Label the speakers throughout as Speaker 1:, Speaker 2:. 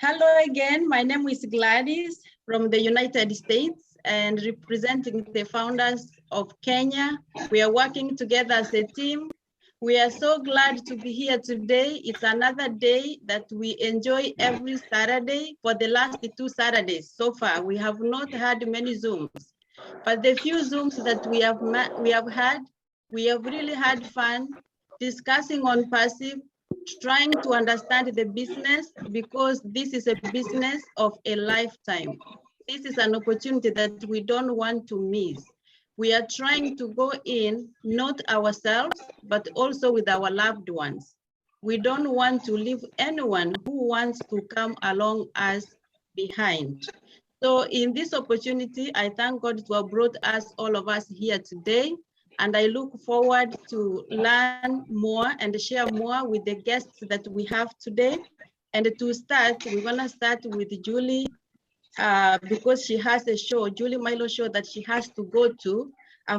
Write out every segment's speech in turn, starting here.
Speaker 1: Hello again, my name is Gladys from the United States and representing the founders of Kenya. We are working together as a team. We are so glad to be here today. It's another day that we enjoy every Saturday. For the last 2 Saturdays so far, we have not had many Zooms, but the few Zooms that we have had, we have really had fun discussing Onpassive, trying to understand the business, because this is a business of a lifetime. This is an opportunity that we don't want to miss. We are trying to go in, not ourselves, but also with our loved ones. We don't want to leave anyone who wants to come along us behind. So in this opportunity, I thank God to have brought us, all of us here today. And I look forward to learn more and share more with the guests that we have today. And to start, we're gonna start with Julie because she has a show, Julie Milo show that she has to go to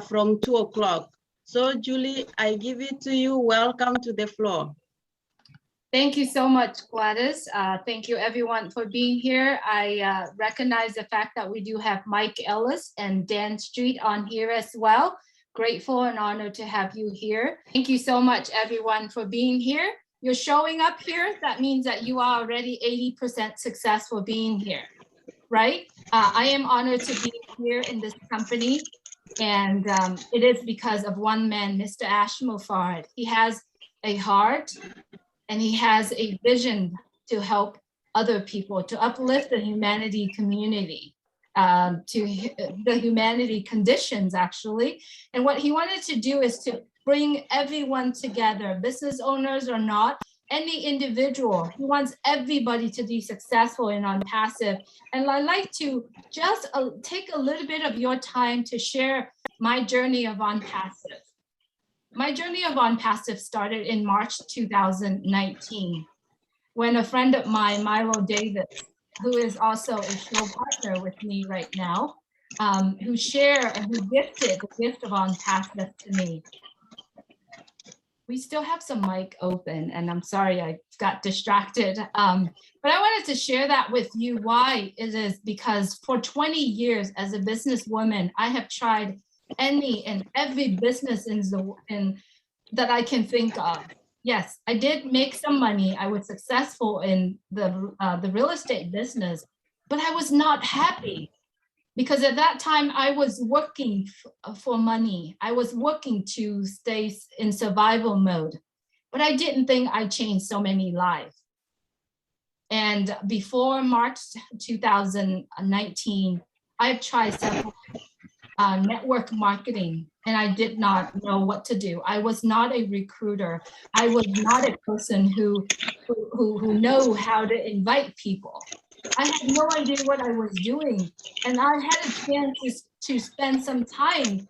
Speaker 1: from 2 o'clock. So Julie, I give it to you. Welcome to the floor.
Speaker 2: Thank you so much, Gladys. Thank you everyone for being here. I recognize the fact that we do have Mike Ellis and Dan Street on here as well. Grateful and honored to have you here. Thank you so much everyone for being here. You're showing up here. That means that you are already 80% successful being here, right? I am honored to be here in this company. And it is because of one man, Mr. Ash Mofard. He has a heart and he has a vision to help other people, to uplift the humanity community, to the humanity conditions actually. And what he wanted to do is to bring everyone together, business owners or not, any individual. He wants everybody to be successful in Onpassive. And I'd like to just take a little bit of your time to share my journey of Onpassive. My journey of Onpassive started in March 2019, when a friend of mine, Milo Davis, who is also a show partner with me right now, who shared and who gifted the gift of Onpassive to me. We still have some mic open, and I'm sorry I got distracted. But I wanted to share that with you. Why? It is because for 20 years as a businesswoman, I have tried any and every business that I can think of. Yes, I did make some money. I was successful in the real estate business, but I was not happy. Because at that time I was working for money. I was working to stay in survival mode, but I didn't think I changed so many lives. And before March 2019, I've tried several network marketing, and I did not know what to do. I was not a recruiter. I was not a person who know how to invite people. I had no idea what I was doing. And I had a chance to spend some time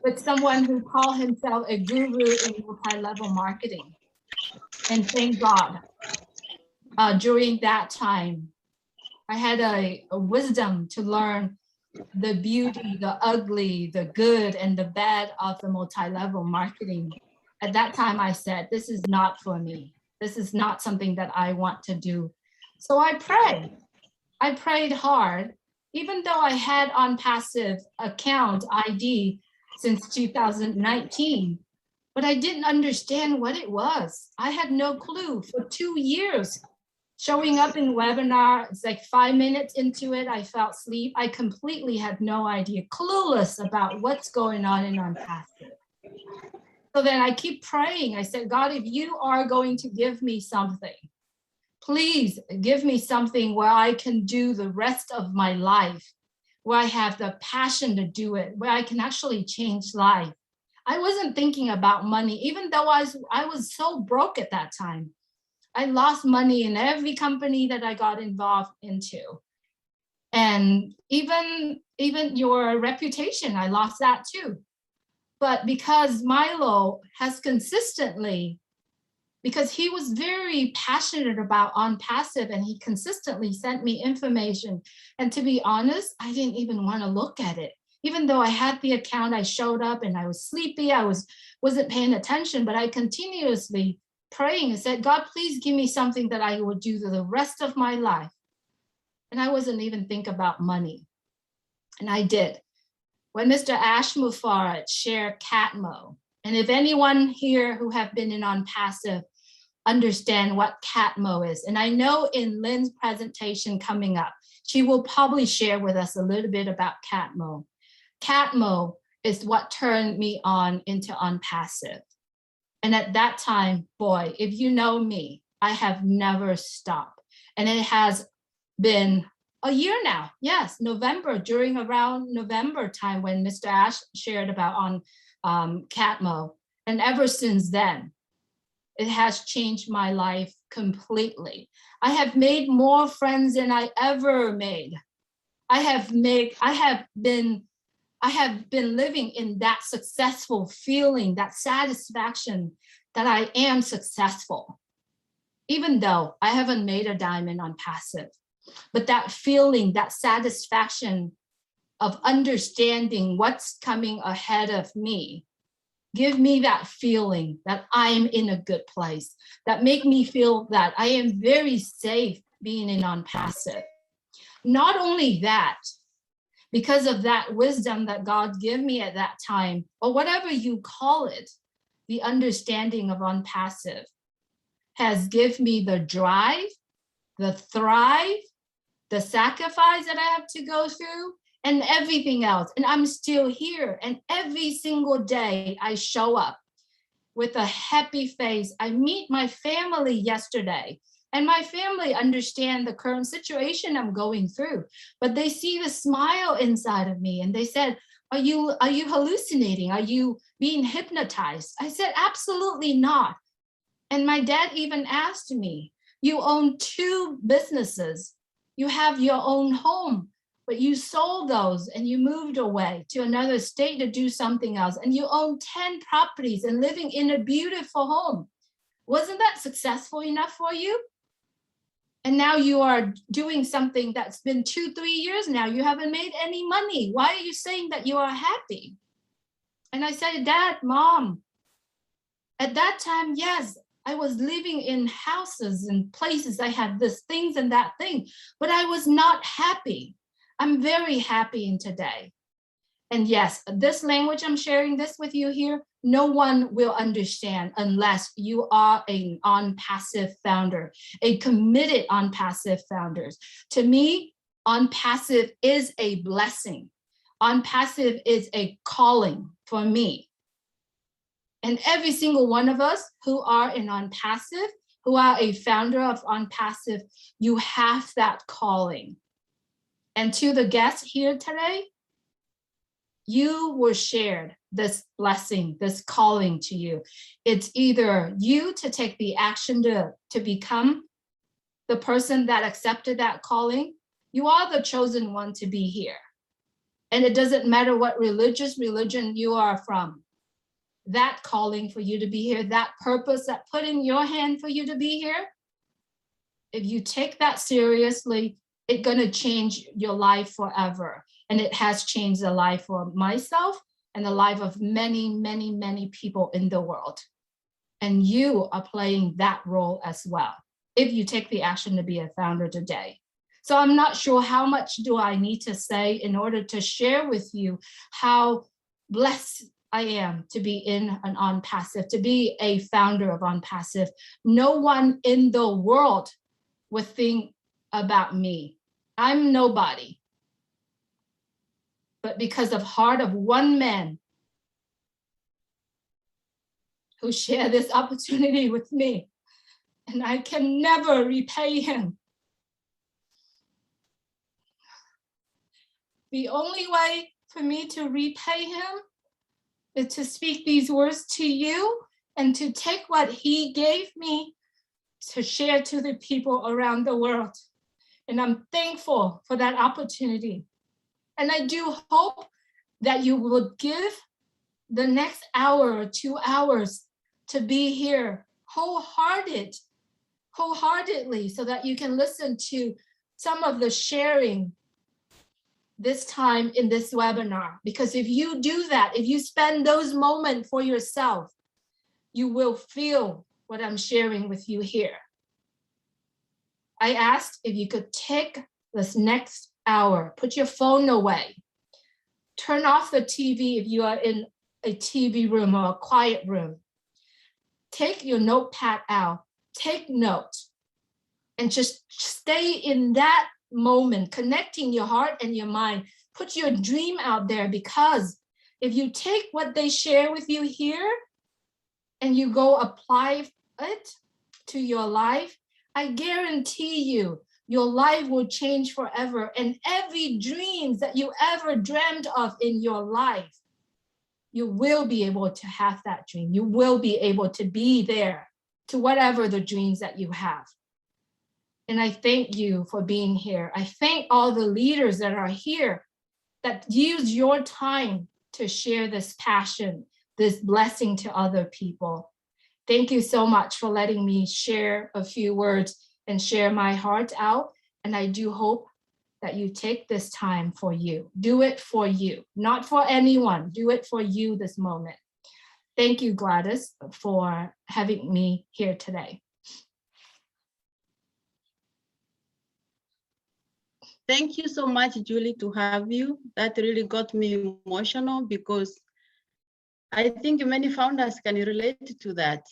Speaker 2: with someone who called himself a guru in multi-level marketing. And thank God, during that time, I had a wisdom to learn the beauty, the ugly, the good, and the bad of the multi-level marketing. At that time, I said, this is not for me. This is not something that I want to do. So I prayed. I prayed hard, even though I had Onpassive account ID since 2019, but I didn't understand what it was. I had no clue for 2 years. Showing up in webinar, it's like 5 minutes into it, I fell asleep. I completely had no idea, clueless about what's going on in Onpassive. So then I keep praying. I said, God, if you are going to give me something, please give me something where I can do the rest of my life, where I have the passion to do it, where I can actually change life. I wasn't thinking about money, even though I was so broke at that time. I lost money in every company that I got involved into. And even your reputation, I lost that too. But because Milo has consistently, because he was very passionate about Onpassive and he consistently sent me information. And to be honest, I didn't even want to look at it. Even though I had the account, I showed up and I was sleepy, I wasn't paying attention, but I continuously praying and said, God, please give me something that I will do the rest of my life. And I wasn't even thinking about money. And I did. When Mr. Ash Mufarad shared Catmo, and if anyone here who have been in Onpassive understand what Catmo is, and I know in Lynn's presentation coming up, she will probably share with us a little bit about Catmo. Catmo is what turned me on into Onpassive. And at that time, boy, if you know me, I have never stopped. And it has been a year now. Yes, November, during around November time when Mr. Ash shared about on Catmo. And ever since then, it has changed my life completely. I have made more friends than I ever made. I have been living in that successful feeling, that satisfaction that I am successful, even though I haven't made a dime in Onpassive. But that feeling, that satisfaction of understanding what's coming ahead of me, give me that feeling that I'm in a good place, that make me feel that I am very safe being in Onpassive. Not only that, because of that wisdom that God gave me at that time, or whatever you call it, the understanding of Onpassive has given me the drive, the thrive, the sacrifice that I have to go through, and everything else. And I'm still here. And every single day I show up with a happy face. I meet my family yesterday, and my family understand the current situation I'm going through, but they see the smile inside of me. And they said, are you hallucinating? Are you being hypnotized? I said, absolutely not. And my dad even asked me, you own 2 businesses. You have your own home, but you sold those and you moved away to another state to do something else. And you own 10 properties and living in a beautiful home. Wasn't that successful enough for you? And now you are doing something that's been 2-3 years now. You haven't made any money. Why are you saying that you are happy? And I said, Dad, Mom, at that time, yes, I was living in houses and places. I had this things and that thing, but I was not happy. I'm very happy in today. And yes, this language I'm sharing this with you here, no one will understand unless you are an Onpassive founder, a committed Onpassive founders. To me, Onpassive is a blessing. Onpassive is a calling for me. And every single one of us who are in Onpassive, who are a founder of Onpassive, you have that calling. And to the guests here today, you were shared this blessing, this calling to you. It's either you to take the action to become the person that accepted that calling. You are the chosen one to be here. And it doesn't matter what religion you are from. That calling for you to be here, that purpose that put in your hand for you to be here, if you take that seriously, it's going to change your life forever. And it has changed the life for myself and the life of many, many, many people in the world. And you are playing that role as well, if you take the action to be a founder today. So I'm not sure how much do I need to say in order to share with you how blessed I am to be in an Onpassive, to be a founder of Onpassive. No one in the world would think about me. I'm nobody. But because of heart of one man who shared this opportunity with me, and I can never repay him. The only way for me to repay him is to speak these words to you and to take what he gave me to share to the people around the world. And I'm thankful for that opportunity. And I do hope that you will give the next hour or 2 hours to be here wholeheartedly, so that you can listen to some of the sharing this time in this webinar. Because if you do that, if you spend those moments for yourself, you will feel what I'm sharing with you here. I asked if you could take this next hour, put your phone away. Turn off the TV if you are in a TV room or a quiet room. Take your notepad out, take notes, and just stay in that moment, connecting your heart and your mind. Put your dream out there, because if you take what they share with you here and you go apply it to your life, I guarantee you, your life will change forever. And every dream that you ever dreamed of in your life, you will be able to have that dream. You will be able to be there to whatever the dreams that you have. And I thank you for being here. I thank all the leaders that are here that use your time to share this passion, this blessing to other people. Thank you so much for letting me share a few words and share my heart out. And I do hope that you take this time for you. Do it for you, not for anyone. Do it for you this moment. Thank you, Gladys, for having me here today.
Speaker 1: Thank you so much, Julie, to have you. That really got me emotional, because I think many founders can relate to that.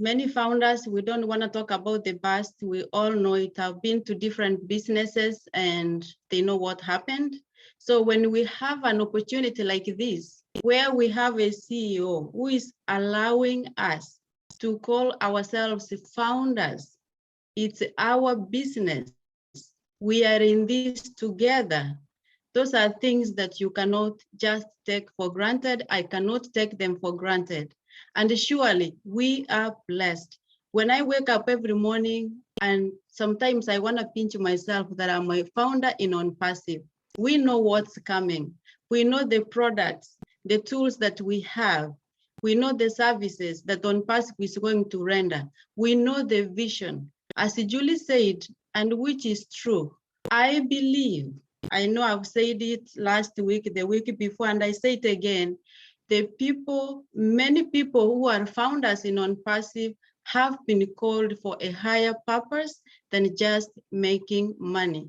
Speaker 1: Many founders, we don't want to talk about the past. We all know it, have been to different businesses and they know what happened. So when we have an opportunity like this, where we have a CEO who is allowing us to call ourselves founders, it's our business. We are in this together. Those are things that you cannot just take for granted. I cannot take them for granted. And surely we are blessed. When I wake up every morning, and sometimes I want to pinch myself that I'm a founder in Onpassive. We know what's coming. We know the products, the tools that we have. We know the services that Onpassive is going to render. We know the vision. As Julie said, and which is true, I believe, I know I've said it last week, the week before, and I say it again, the people, many people who are founders in Onpassive have been called for a higher purpose than just making money.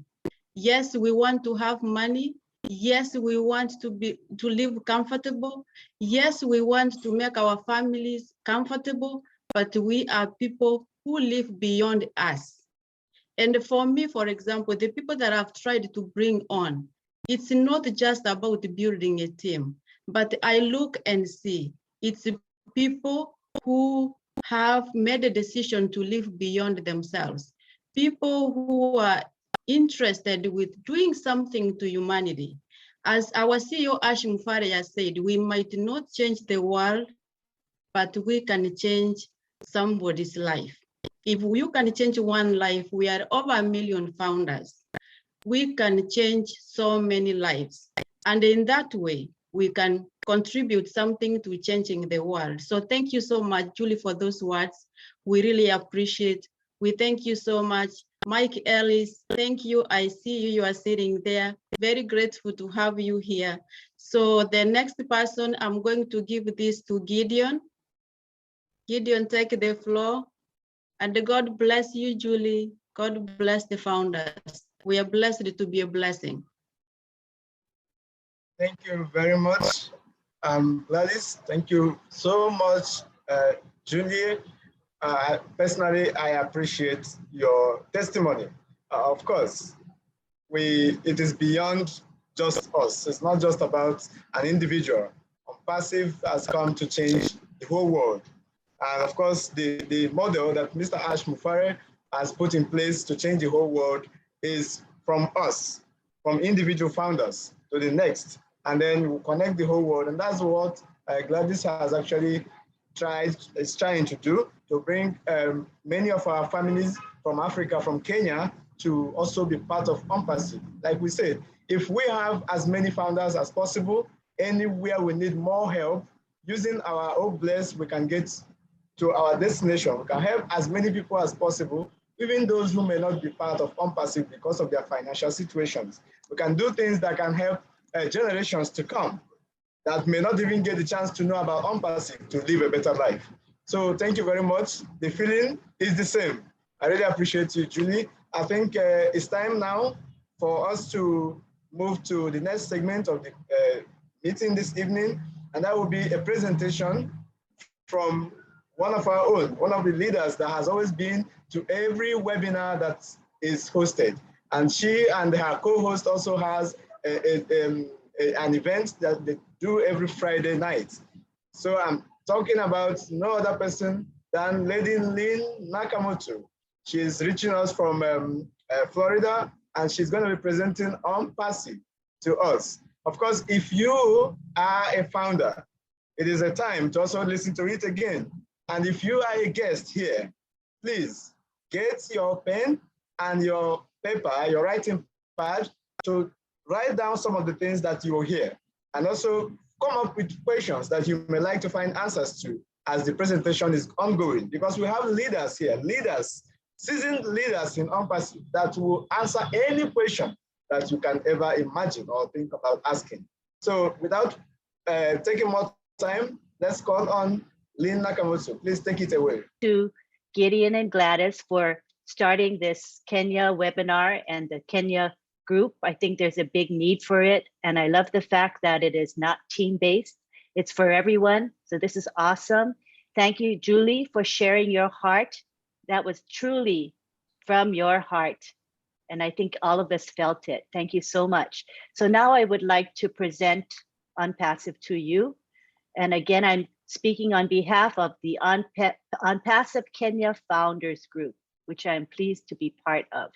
Speaker 1: Yes, we want to have money. Yes, we want to live comfortable. Yes, we want to make our families comfortable, but we are people who live beyond us. And for me, for example, the people that I've tried to bring on, it's not just about building a team, but I look and see it's people who have made a decision to live beyond themselves, people who are interested with doing something to humanity. As our CEO Ash Mufarya said, we might not change the world, but we can change somebody's life. If you can change one life, we are over 1 million founders. We can change so many lives. And in that way, we can contribute something to changing the world. So thank you so much, Julie, for those words. We really appreciate. We thank you so much. Mike Ellis, thank you. I see you, you are sitting there. Very grateful to have you here. So the next person, I'm going to give this to Gideon. Gideon, take the floor. And God bless you, Julie. God bless the founders. We are blessed to be a blessing.
Speaker 3: Thank you very much, Gladys. Thank you so much, Julie. Personally, I appreciate your testimony. Of course, it is beyond just us. It's not just about an individual. Onpassive has come to change the whole world. And of course, the model that Mr. Ash Mufarya has put in place to change the whole world is from us, from individual founders to the next, and then we'll connect the whole world. And that's what Gladys has actually is trying to do, to bring many of our families from Africa, from Kenya, to also be part of Onpassive. Like we said, if we have as many founders as possible, anywhere we need more help, using our own bless, we can get to our destination. We can help as many people as possible, even those who may not be part of Onpassive because of their financial situations. We can do things that can help generations to come that may not even get the chance to know about Onpassive to live a better life. So thank you very much. The feeling is the same. I really appreciate you, Julie. I think it's time now for us to move to the next segment of the meeting this evening, and that will be a presentation from one of our own, one of the leaders that has always been to every webinar that is hosted. And she and her co-host also has an event that they do every Friday night. So I'm talking about no other person than Lady Lynn Nakamoto. She is reaching us from Florida, and she's going to be presenting Onpassive to us. Of course, if you are a founder, it is a time to also listen to it again. And if you are a guest here, please get your pen and your paper, your writing pad, to write down some of the things that you will hear, and also come up with questions that you may like to find answers to as the presentation is ongoing, because we have leaders here, seasoned leaders in Onpassive that will answer any question that you can ever imagine or think about asking. So without taking more time, let's call on Lynn Nakamoto. Please take it away.
Speaker 4: To Gideon and Gladys for starting this Kenya webinar and the Kenya group. I think there's a big need for it. And I love the fact that it is not team-based. It's for everyone. So this is awesome. Thank you, Julie, for sharing your heart. That was truly from your heart. And I think all of us felt it. Thank you so much. So now I would like to present Onpassive to you. And again, I'm speaking on behalf of the Onpassive Kenya Founders Group, which I'm pleased to be part of.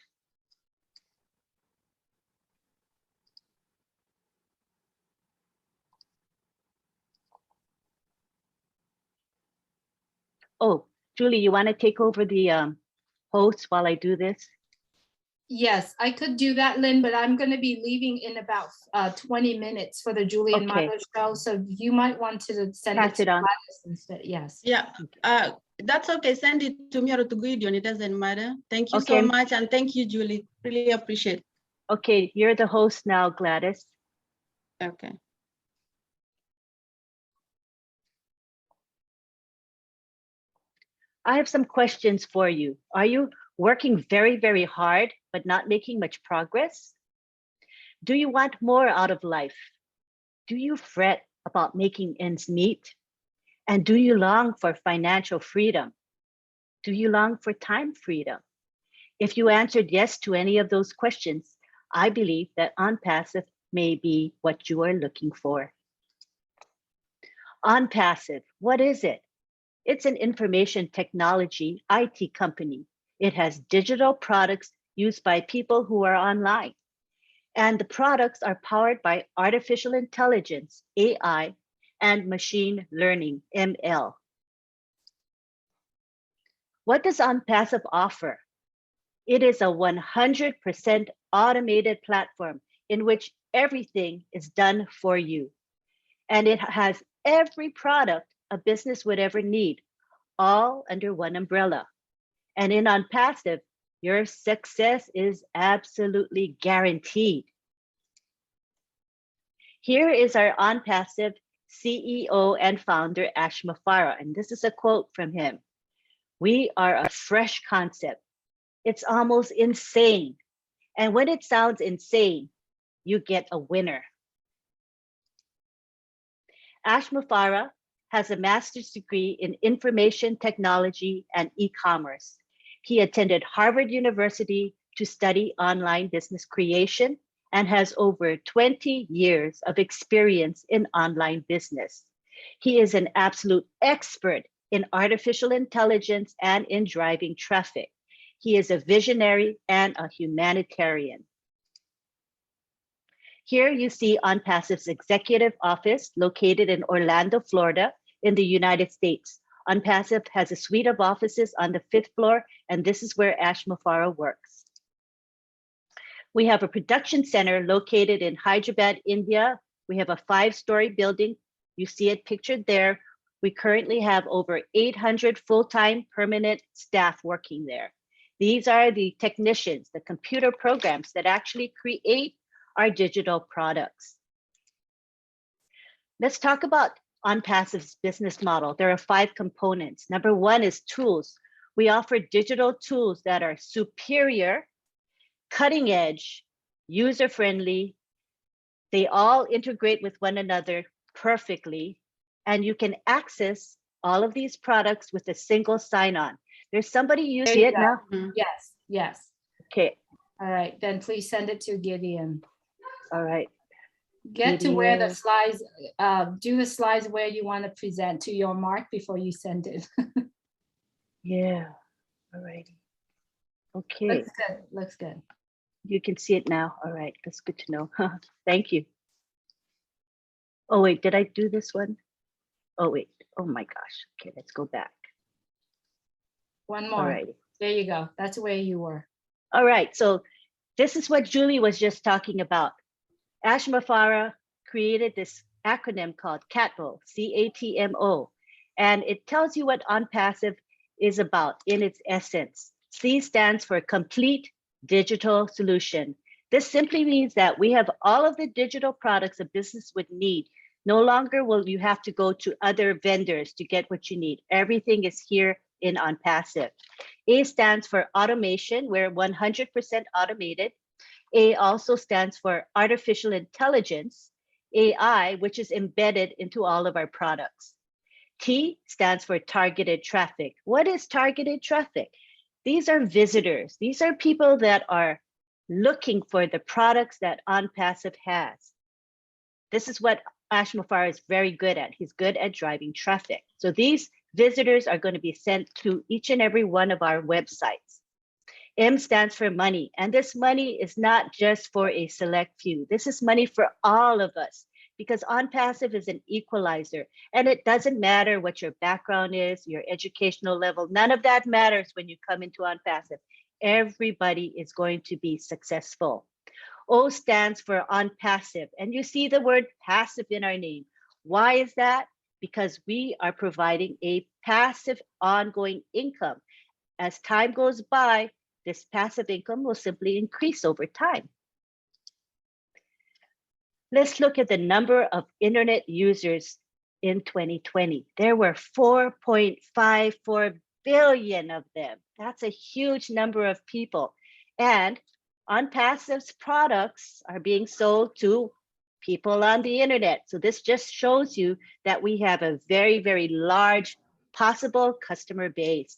Speaker 4: Oh, Julie, you want to take over the host while I do this?
Speaker 2: Yes, I could do that, Lynn, but I'm going to be leaving in about 20 minutes for the Julie and
Speaker 4: Okay.
Speaker 2: Milo show. So you might want to send
Speaker 4: Pass it on.
Speaker 2: Gladys instead. Yes.
Speaker 1: Yeah, that's okay. Send it to me or to Gideon. It doesn't matter. Thank you
Speaker 4: Okay.
Speaker 1: so much. And thank you, Julie. Really appreciate it.
Speaker 4: Okay, you're the host now, Gladys.
Speaker 1: Okay.
Speaker 4: I have some questions for you. Are you working very, very hard, but not making much progress? Do you want more out of life? Do you fret about making ends meet? And do you long for financial freedom? Do you long for time freedom? If you answered yes to any of those questions, I believe that Onpassive may be what you are looking for. Onpassive, what is it? It's an information technology IT company. It has digital products used by people who are online. And the products are powered by artificial intelligence, AI, and machine learning, ML. What does Onpassive offer? It is a 100% automated platform in which everything is done for you. And it has every product a business would ever need, all under one umbrella. And in Onpassive, your success is absolutely guaranteed. Here is our Onpassive CEO and founder, Ash Mafara, and this is a quote from him. "We are a fresh concept. It's almost insane. And when it sounds insane, you get a winner." Ash Mafara has a master's degree in information technology and e-commerce. He attended Harvard University to study online business creation and has over 20 years of experience in online business. He is an absolute expert in artificial intelligence and in driving traffic. He is a visionary and a humanitarian. Here you see Onpassive's executive office located in Orlando, Florida, in the United States. Onpassive has a suite of offices on the 5th floor, and this is where Ash Mafara works. We have a production center located in Hyderabad, India. We have a 5-story building. You see it pictured there. We currently have over 800 full-time permanent staff working there. These are the technicians, the computer programs that actually create our digital products. Let's talk about Onpassive's business model. There are 5 components. Number 1 is tools. We offer digital tools that are superior cutting edge, user-friendly. They all integrate with one another perfectly, and you can access all of these products with a single sign-on. There's somebody using it now?
Speaker 2: Yes, yes.
Speaker 4: Okay.
Speaker 2: All right, then please send it to Gideon.
Speaker 4: All right.
Speaker 2: Get to where the
Speaker 4: Gideon.
Speaker 2: slides, do the slides where you want to present to your mark before you send it.
Speaker 4: Yeah. All righty. Okay.
Speaker 2: Looks good, looks good.
Speaker 4: You can see it now. All right. That's good to know. Thank you. Oh, wait. Did I do this one? Oh, wait. Oh, my gosh. Okay. Let's go back.
Speaker 2: One
Speaker 4: All
Speaker 2: more.
Speaker 4: righty.
Speaker 2: There you go. That's where you were.
Speaker 4: All right. So this is what Julie was just talking about. Ashma Farah created this acronym called CATMO, C-A-T-M-O, and it tells you what Onpassive is about in its essence. C stands for Complete Digital Solution. This simply means that we have all of the digital products a business would need. No longer will you have to go to other vendors to get what you need. Everything is here in Onpassive. A stands for Automation. We're 100% automated. A also stands for artificial intelligence, AI, which is embedded into all of our products. T stands for targeted traffic. What is targeted traffic? These are visitors. These are people that are looking for the products that Onpassive has. This is what Ashma Farah is very good at. He's good at driving traffic. So these visitors are going to be sent to each and every one of our websites. M stands for money, and this money is not just for a select few. This is money for all of us, because Onpassive is an equalizer, and it doesn't matter what your background is, your educational level, none of that matters when you come into Onpassive. Everybody is going to be successful. O stands for Onpassive, and you see the word passive in our name. Why is that? Because we are providing a passive ongoing income. As time goes by, this passive income will simply increase over time. Let's look at the number of internet users in 2020. There were 4.54 billion of them. That's a huge number of people. And Onpassive's products are being sold to people on the internet. So this just shows you that we have a very, very large possible customer base.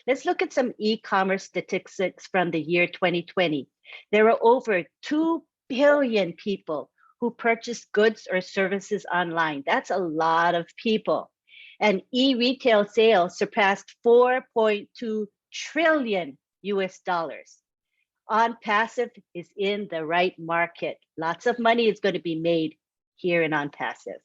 Speaker 4: Let's look at some e-commerce statistics from the year 2020. There were over 2 billion people who purchased goods or services online. That's a lot of people. And e-retail sales surpassed 4.2 trillion US dollars. Onpassive is in the right market. Lots of money is going to be made here in Onpassive.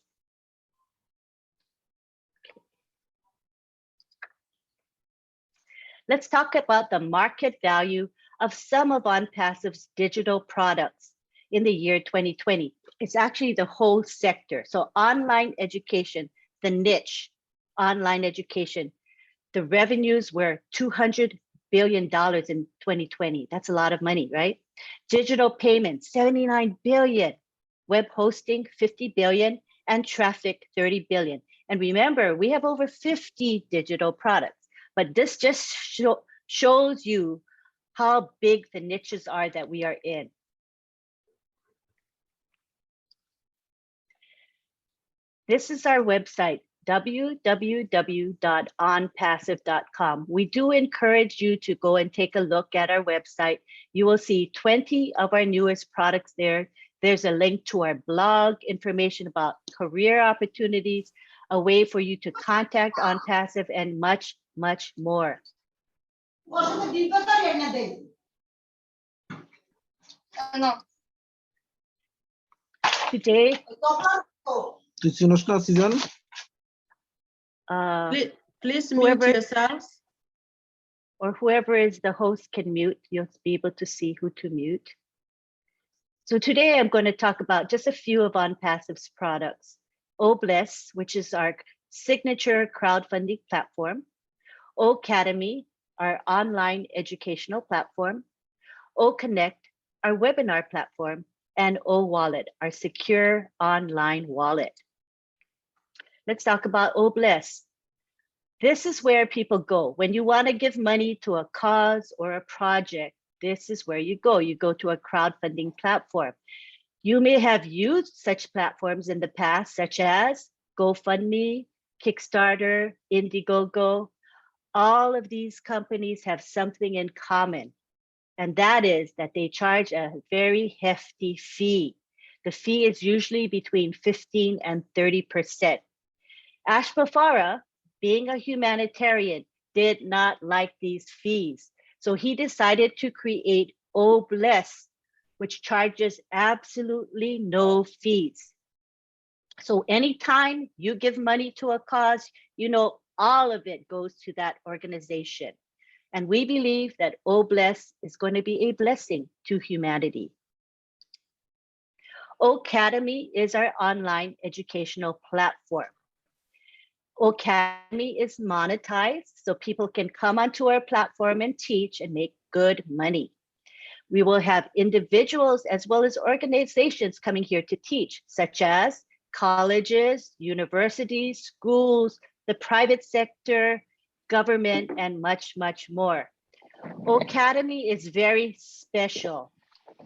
Speaker 4: Let's talk about the market value of some of Onpassive's digital products in the year 2020. It's actually the whole sector. So online education, the niche, online education, the revenues were $200 billion in 2020. That's a lot of money, right? Digital payments, 79 billion. Web hosting, 50 billion. And traffic, 30 billion. And remember, we have over 50 digital products. But this just shows you how big the niches are that we are in. This is our website, www.onpassive.com. We do encourage you to go and take a look at our website. You will see 20 of our newest products there. There's a link to our blog, information about career opportunities, a way for you to contact Onpassive, and much, much more. Today,
Speaker 1: Please mute yourselves.
Speaker 4: Or whoever is the host can mute. You'll be able to see who to mute. So today I'm going to talk about just a few of Onpassive's products. Obless, which is our signature crowdfunding platform. Ocademy, our online educational platform. OConnect, our webinar platform. And OWallet, our secure online wallet. Let's talk about Obless. This is where people go. When you want to give money to a cause or a project, this is where you go. You go to a crowdfunding platform. You may have used such platforms in the past, such as GoFundMe, Kickstarter, Indiegogo. All of these companies have something in common, and that is that they charge a very hefty fee. The fee is usually between 15 and 30%. Ashpafara, being a humanitarian, did not like these fees. So he decided to create Obless, which charges absolutely no fees. So anytime you give money to a cause, you know, all of it goes to that organization. And we believe that Obless is going to be a blessing to humanity. Ocademy is our online educational platform. Ocademy is monetized, so people can come onto our platform and teach and make good money. We will have individuals as well as organizations coming here to teach, such as colleges, universities, schools, the private sector, government, and much, much more. Ocademy is very special.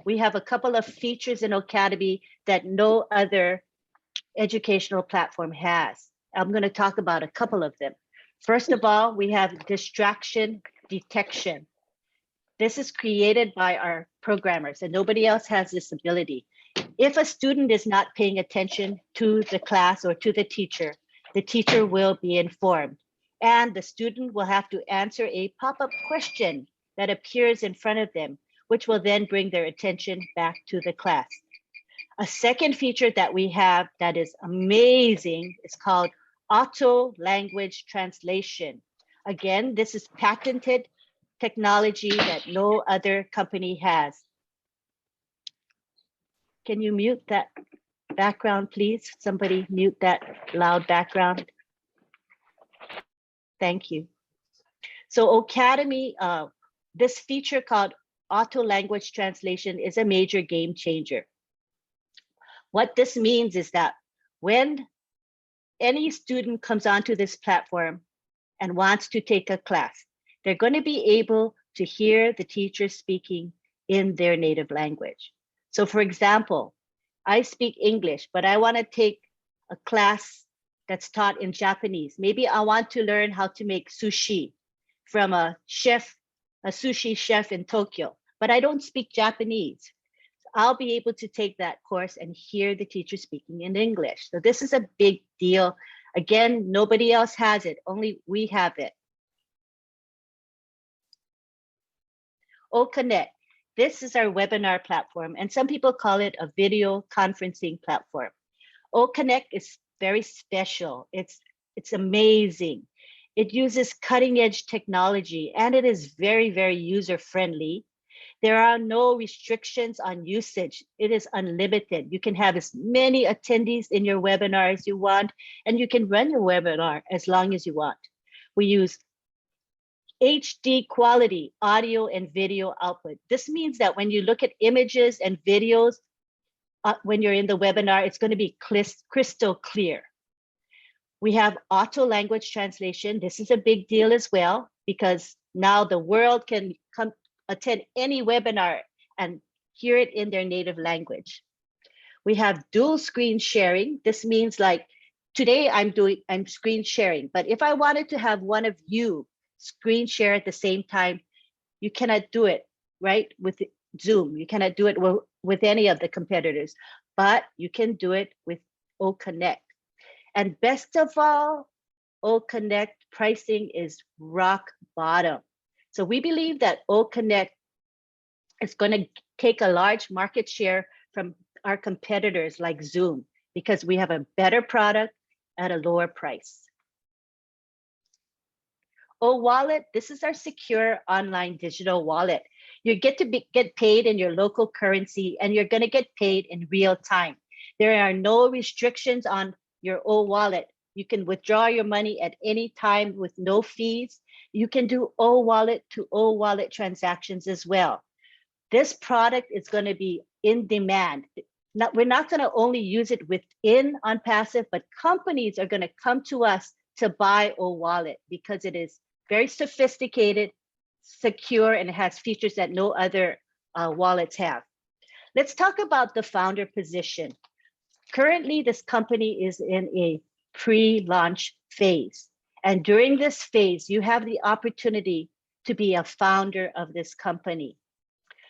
Speaker 4: We have a couple of features in Ocademy that no other educational platform has. I'm going to talk about a couple of them. First of all, we have distraction detection. This is created by our programmers, and nobody else has this ability. If a student is not paying attention to the class or to the teacher will be informed, and the student will have to answer a pop-up question that appears in front of them, which will then bring their attention back to the class. A second feature that we have that is amazing is called auto language translation. Again, this is patented technology that no other company has. Can you mute that background, please? Somebody mute that loud background. Thank you. So Ocademy, this feature called auto language translation is a major game changer. What this means is that when any student comes onto this platform and wants to take a class, they're going to be able to hear the teacher speaking in their native language. So for example, I speak English, but I want to take a class that's taught in Japanese. Maybe I want to learn how to make sushi from a sushi chef in Tokyo, but I don't speak Japanese. I'll be able to take that course and hear the teacher speaking in English. So this is a big deal. Again, nobody else has it, only we have it. OConnect, this is our webinar platform, and some people call it a video conferencing platform. OConnect is very special. It's amazing. It uses cutting edge technology, and it is very, very user friendly. There are no restrictions on usage. It is unlimited. You can have as many attendees in your webinar as you want, and you can run your webinar as long as you want. We use HD quality audio and video output. This means that when you look at images and videos, when you're in the webinar, it's going to be crystal clear. We have auto language translation. This is a big deal as well, because now the world can come attend any webinar and hear it in their native language. We have dual screen sharing. This means like today I'm screen sharing, but if I wanted to have one of you screen share at the same time, you cannot do it, right? With Zoom, you cannot do it with any of the competitors, but you can do it with OConnect. And best of all, OConnect pricing is rock bottom. So we believe that OConnect is going to take a large market share from our competitors like Zoom, because we have a better product at a lower price. Wallet, this is our secure online digital wallet. You get to get paid in your local currency, and you're going to get paid in real time. There are no restrictions on your wallet. You can withdraw your money at any time with no fees. You can do wallet to wallet transactions as well. This product is going to be in demand. We're not going to only use it within Onpassive, but companies are going to come to us to buy O-Wallet because it is very sophisticated, secure, and it has features that no other wallets have. Let's talk about the founder position. Currently, this company is in a pre-launch phase. And during this phase, you have the opportunity to be a founder of this company.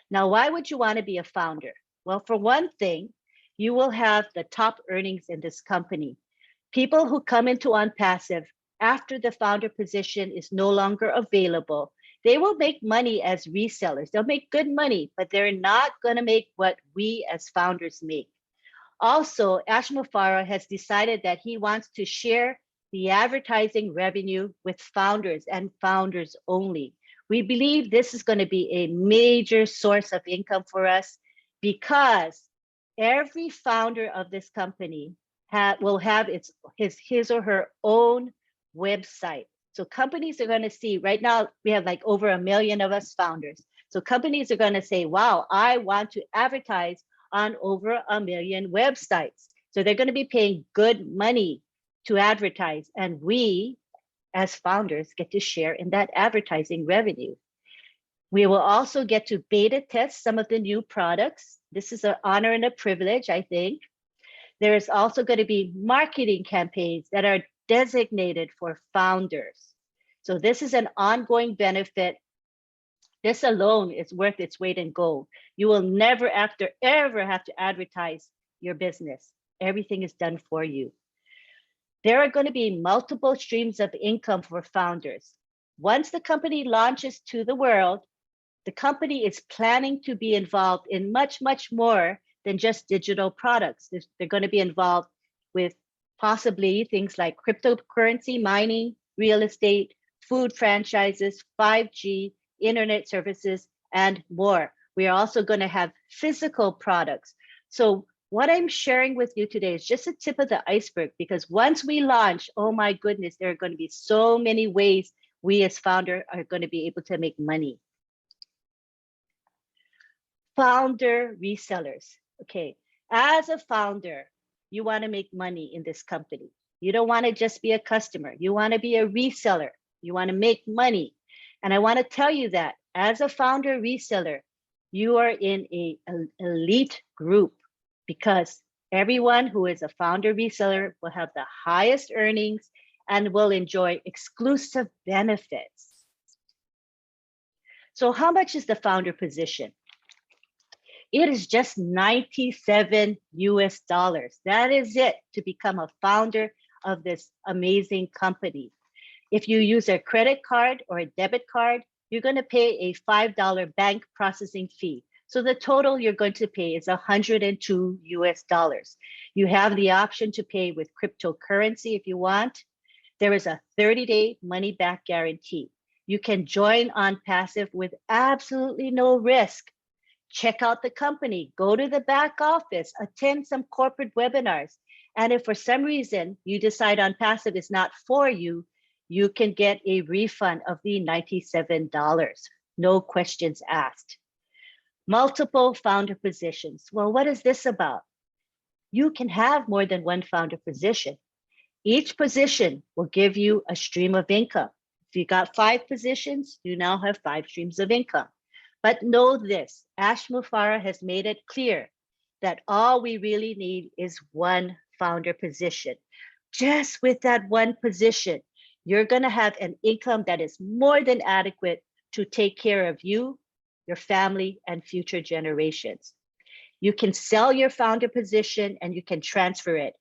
Speaker 4: Now, why would you want to be a founder? Well, for one thing, you will have the top earnings in this company. People who come into Onpassive after the founder position is no longer available, they will make money as resellers. They'll make good money, but they're not going to make what we as founders make. Also, Ash Mufareh has decided that he wants to share the advertising revenue with founders and founders only. We believe this is going to be a major source of income for us because every founder of this company will have his or her own website. So companies are going to see, right now we have like over 1 million of us founders. So companies are going to say, wow, I want to advertise on over 1 million websites. So they're going to be paying good money to advertise. And we, as founders, get to share in that advertising revenue. We will also get to beta test some of the new products. This is an honor and a privilege, I think. There is also going to be marketing campaigns that are designated for founders. So this is an ongoing benefit. This alone is worth its weight in gold. You will never ever have to advertise your business. Everything is done for you. There are going to be multiple streams of income for founders. Once the company launches to the world, the company is planning to be involved in much, much more than just digital products. They're going to be involved with possibly things like cryptocurrency mining, real estate, food franchises, 5G, internet services, and more. We are also going to have physical products. So what I'm sharing with you today is just a tip of the iceberg, because once we launch, oh my goodness, there are going to be so many ways we as founders are going to be able to make money. Founder resellers. Okay, as a founder, you want to make money in this company. You don't want to just be a customer. You want to be a reseller. You want to make money. And I want to tell you that as a founder reseller, you are in an elite group, because everyone who is a founder reseller will have the highest earnings and will enjoy exclusive benefits. So how much is the founder position? It is just $97 US. That is it to become a founder of this amazing company. If you use a credit card or a debit card, you're going to pay a $5 bank processing fee. So the total you're going to pay is $102 US. You have the option to pay with cryptocurrency if you want. There is a 30-day money back guarantee. You can join Onpassive with absolutely no risk. Check out the company, go to the back office, attend some corporate webinars. And if for some reason you decide Onpassive is not for you, you can get a refund of the $97. No questions asked. Multiple founder positions. Well, what is this about? You can have more than one founder position. Each position will give you a stream of income. If you got 5 positions, you now have 5 streams of income. But know this, Ash Mufareh has made it clear that all we really need is one founder position. Just with that one position, you're going to have an income that is more than adequate to take care of you, your family, and future generations. You can sell your founder position and you can transfer it.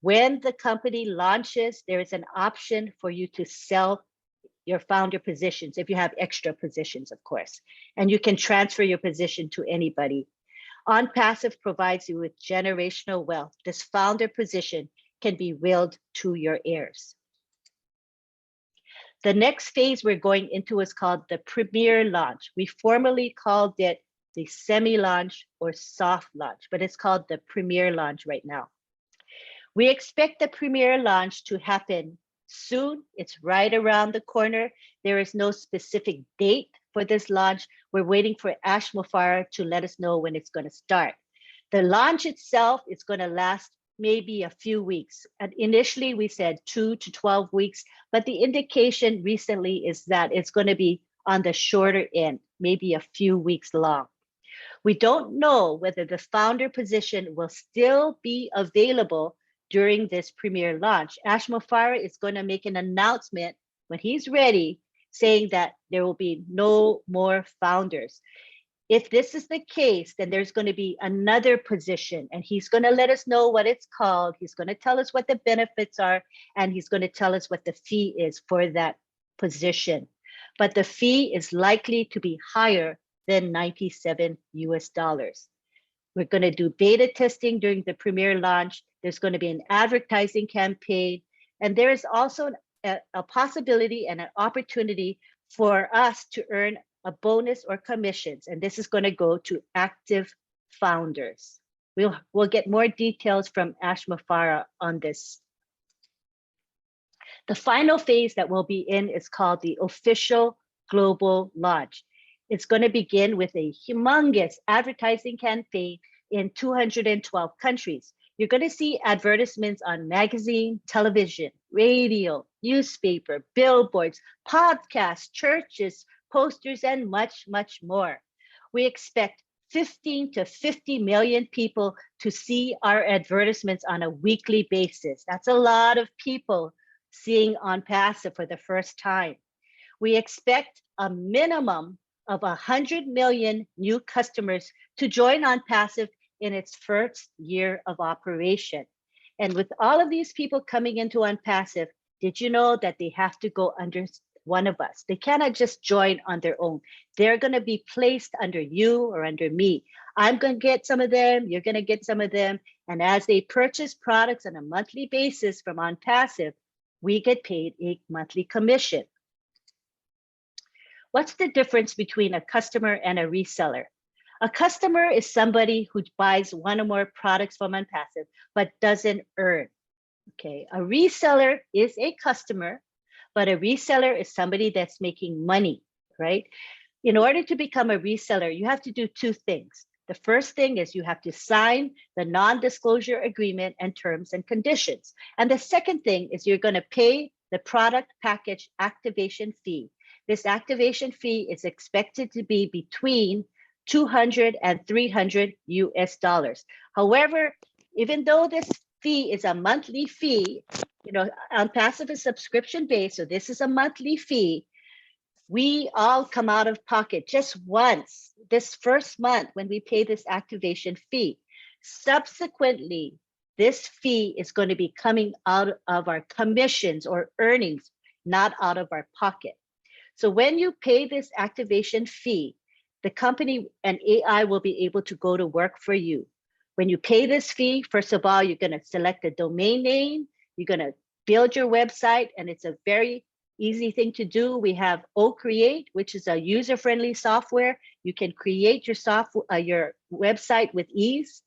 Speaker 4: When the company launches, there is an option for you to sell your founder positions, if you have extra positions, of course, and you can transfer your position to anybody. Onpassive provides you with generational wealth. This founder position can be willed to your heirs. The next phase we're going into is called the Premier Launch. We formerly called it the semi-launch or soft launch, but it's called the Premier Launch right now. We expect the Premier Launch to happen soon. It's right around the corner. There is no specific date for this launch. We're waiting for Ash Mufareh to let us know when it's going to start. The launch itself is going to last maybe a few weeks. And initially we said 2 to 12 weeks, but the indication recently is that it's going to be on the shorter end, maybe a few weeks long. We don't know whether the founder position will still be available during this premier launch. Ash Mufareh is going to make an announcement when he's ready, saying that there will be no more founders. If this is the case, then there's going to be another position, and he's going to let us know what it's called. He's going to tell us what the benefits are, and he's going to tell us what the fee is for that position. But the fee is likely to be higher than $97 US. We're going to do beta testing during the premier launch. There's going to be an advertising campaign, and there is also a possibility and an opportunity for us to earn a bonus or commissions, and this is going to go to active founders. We'll get more details from Ash Mufareh on this. The final phase that we'll be in is called the official global launch. It's going to begin with a humongous advertising campaign in 212 countries. You're going to see advertisements on magazine, television, radio, newspaper, billboards, podcasts, churches, posters, and much, much more. We expect 15 to 50 million people to see our advertisements on a weekly basis. That's a lot of people seeing Onpassive for the first time. We expect a minimum of 100 million new customers to join Onpassive in its first year of operation. And with all of these people coming into Onpassive, did you know that they have to go under one of us? They cannot just join on their own. They're going to be placed under you or under me. I'm going to get some of them, you're going to get some of them. And as they purchase products on a monthly basis from Onpassive, we get paid a monthly commission. What's the difference between a customer and a reseller? A customer is somebody who buys one or more products from Onpassive, but doesn't earn. Okay, a reseller is a customer, but a reseller is somebody that's making money, right? In order to become a reseller, you have to do two things. The first thing is you have to sign the non-disclosure agreement and terms and conditions. And the second thing is you're going to pay the product package activation fee. This activation fee is expected to be between $200 and $300 US. However, even though this fee is a monthly fee, you know, Onpassive is subscription based, so this is a monthly fee. We all come out of pocket just once this first month when we pay this activation fee. Subsequently, this fee is going to be coming out of our commissions or earnings, not out of our pocket. So when you pay this activation fee, the company and AI will be able to go to work for you. When you pay this fee, first of all, you're going to select a domain name, you're going to build your website, and it's a very easy thing to do. We have OCreate, which is a user-friendly software. You can create your website with ease.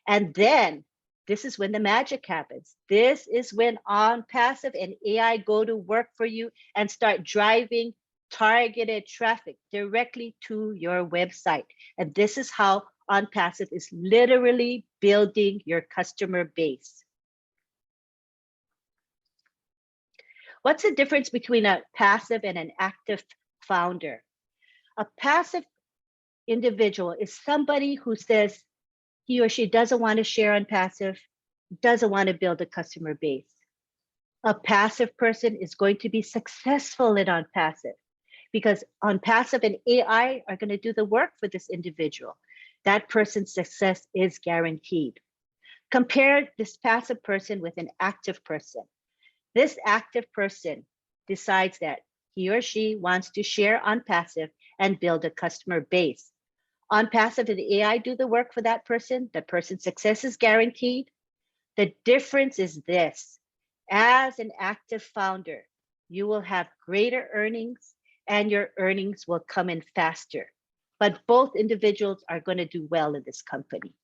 Speaker 4: And then this is when the magic happens. This is when Onpassive and AI go to work for you and start driving targeted traffic directly to your website. And this is how Onpassive is literally building your customer base. What's the difference between a passive and an active founder? A passive individual is somebody who says he or she doesn't want to share Onpassive, doesn't want to build a customer base. A passive person is going to be successful in Onpassive because Onpassive and AI are going to do the work for this individual. That person's success is guaranteed. Compare this passive person with an active person. This active person decides that he or she wants to share Onpassive and build a customer base. Onpassive and the AI do the work for that person. The person's success is guaranteed. The difference is this: as an active founder, you will have greater earnings and your earnings will come in faster. But both individuals are going to do well in this company.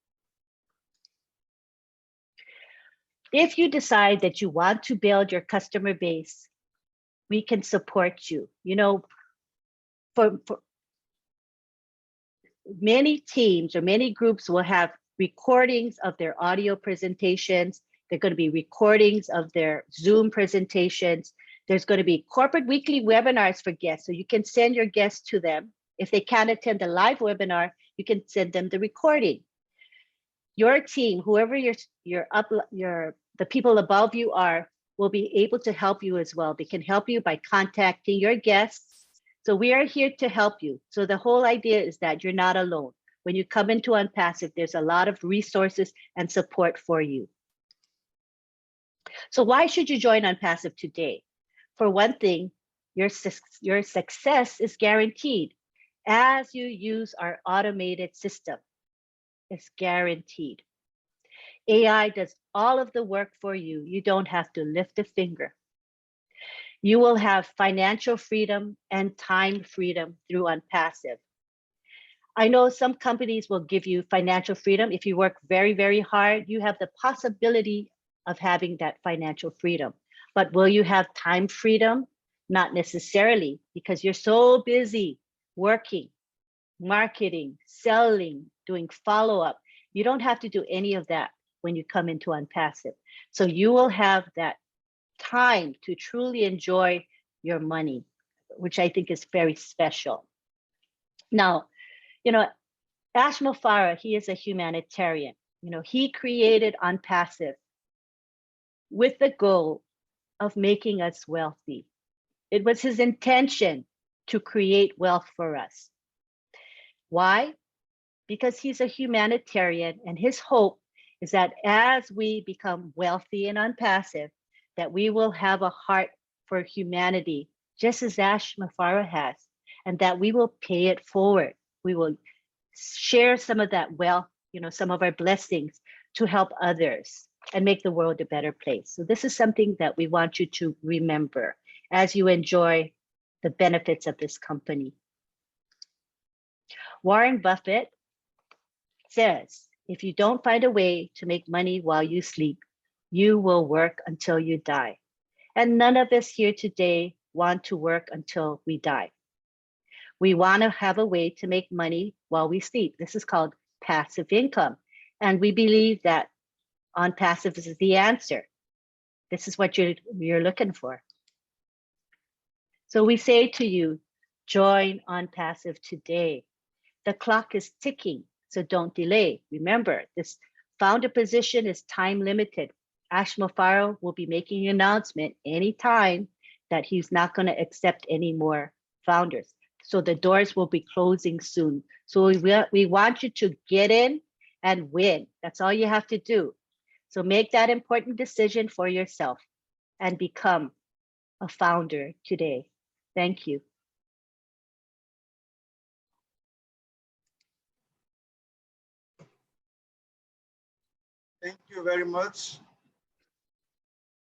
Speaker 4: If you decide that you want to build your customer base, we can support you. You know, for many teams or many groups will have recordings of their audio presentations. There are going to be recordings of their Zoom presentations. There's going to be corporate weekly webinars for guests. So you can send your guests to them. If they can't attend the live webinar, you can send them the recording. Your team, whoever the people above you are, will be able to help you as well. They can help you by contacting your guests. So we are here to help you. So the whole idea is that you're not alone. When you come into Onpassive, there's a lot of resources and support for you. So why should you join Onpassive today? For one thing, your success is guaranteed as you use our automated system. It's guaranteed. AI does all of the work for you. You don't have to lift a finger. You will have financial freedom and time freedom through Onpassive. I know some companies will give you financial freedom. If you work very, very hard, you have the possibility of having that financial freedom. But will you have time freedom? Not necessarily, because you're so busy working, marketing, selling, doing follow-up. You don't have to do any of that when you come into Onpassive. So you will have that time to truly enjoy your money, which I think is very special. Now, Ash Mufara, he is a humanitarian. He created Onpassive with the goal of making us wealthy. It was his intention to create wealth for us. Why? Because he's a humanitarian, and his hope is that as we become wealthy and Onpassive, that we will have a heart for humanity, just as Ash Mufara has, and that we will pay it forward. We will share some of that wealth, some of our blessings to help others and make the world a better place. So this is something that we want you to remember as you enjoy the benefits of this company. Warren Buffett says, if you don't find a way to make money while you sleep, you will work until you die. And none of us here today want to work until we die. We want to have a way to make money while we sleep. This is called passive income. And we believe that Onpassive is the answer. This is what you're looking for. So we say to you, join Onpassive today. The clock is ticking, so don't delay. Remember, this founder position is time limited. Ash Mufara will be making an announcement anytime that he's not going to accept any more founders. So the doors will be closing soon. So we want you to get in and win. That's all you have to do. So make that important decision for yourself and become a founder today. Thank you.
Speaker 3: Thank you very much.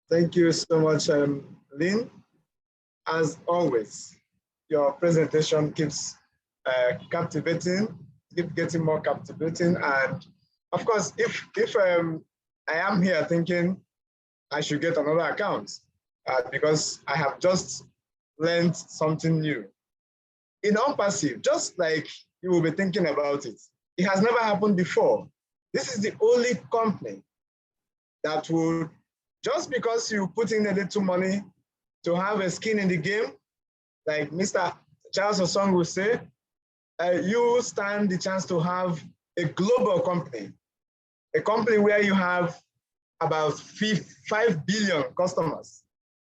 Speaker 3: Thank you so much, Lynn. As always, your presentation keeps captivating, keep getting more captivating. And of course, if I am here thinking I should get another account because I have just learned something new. In Onpassive, just like you will be thinking about it, it has never happened before. This is the only company that would, just because you put in a little money to have a skin in the game, like Mr. Charles Osong will say, you stand the chance to have a global company, a company where you have about 5 billion customers,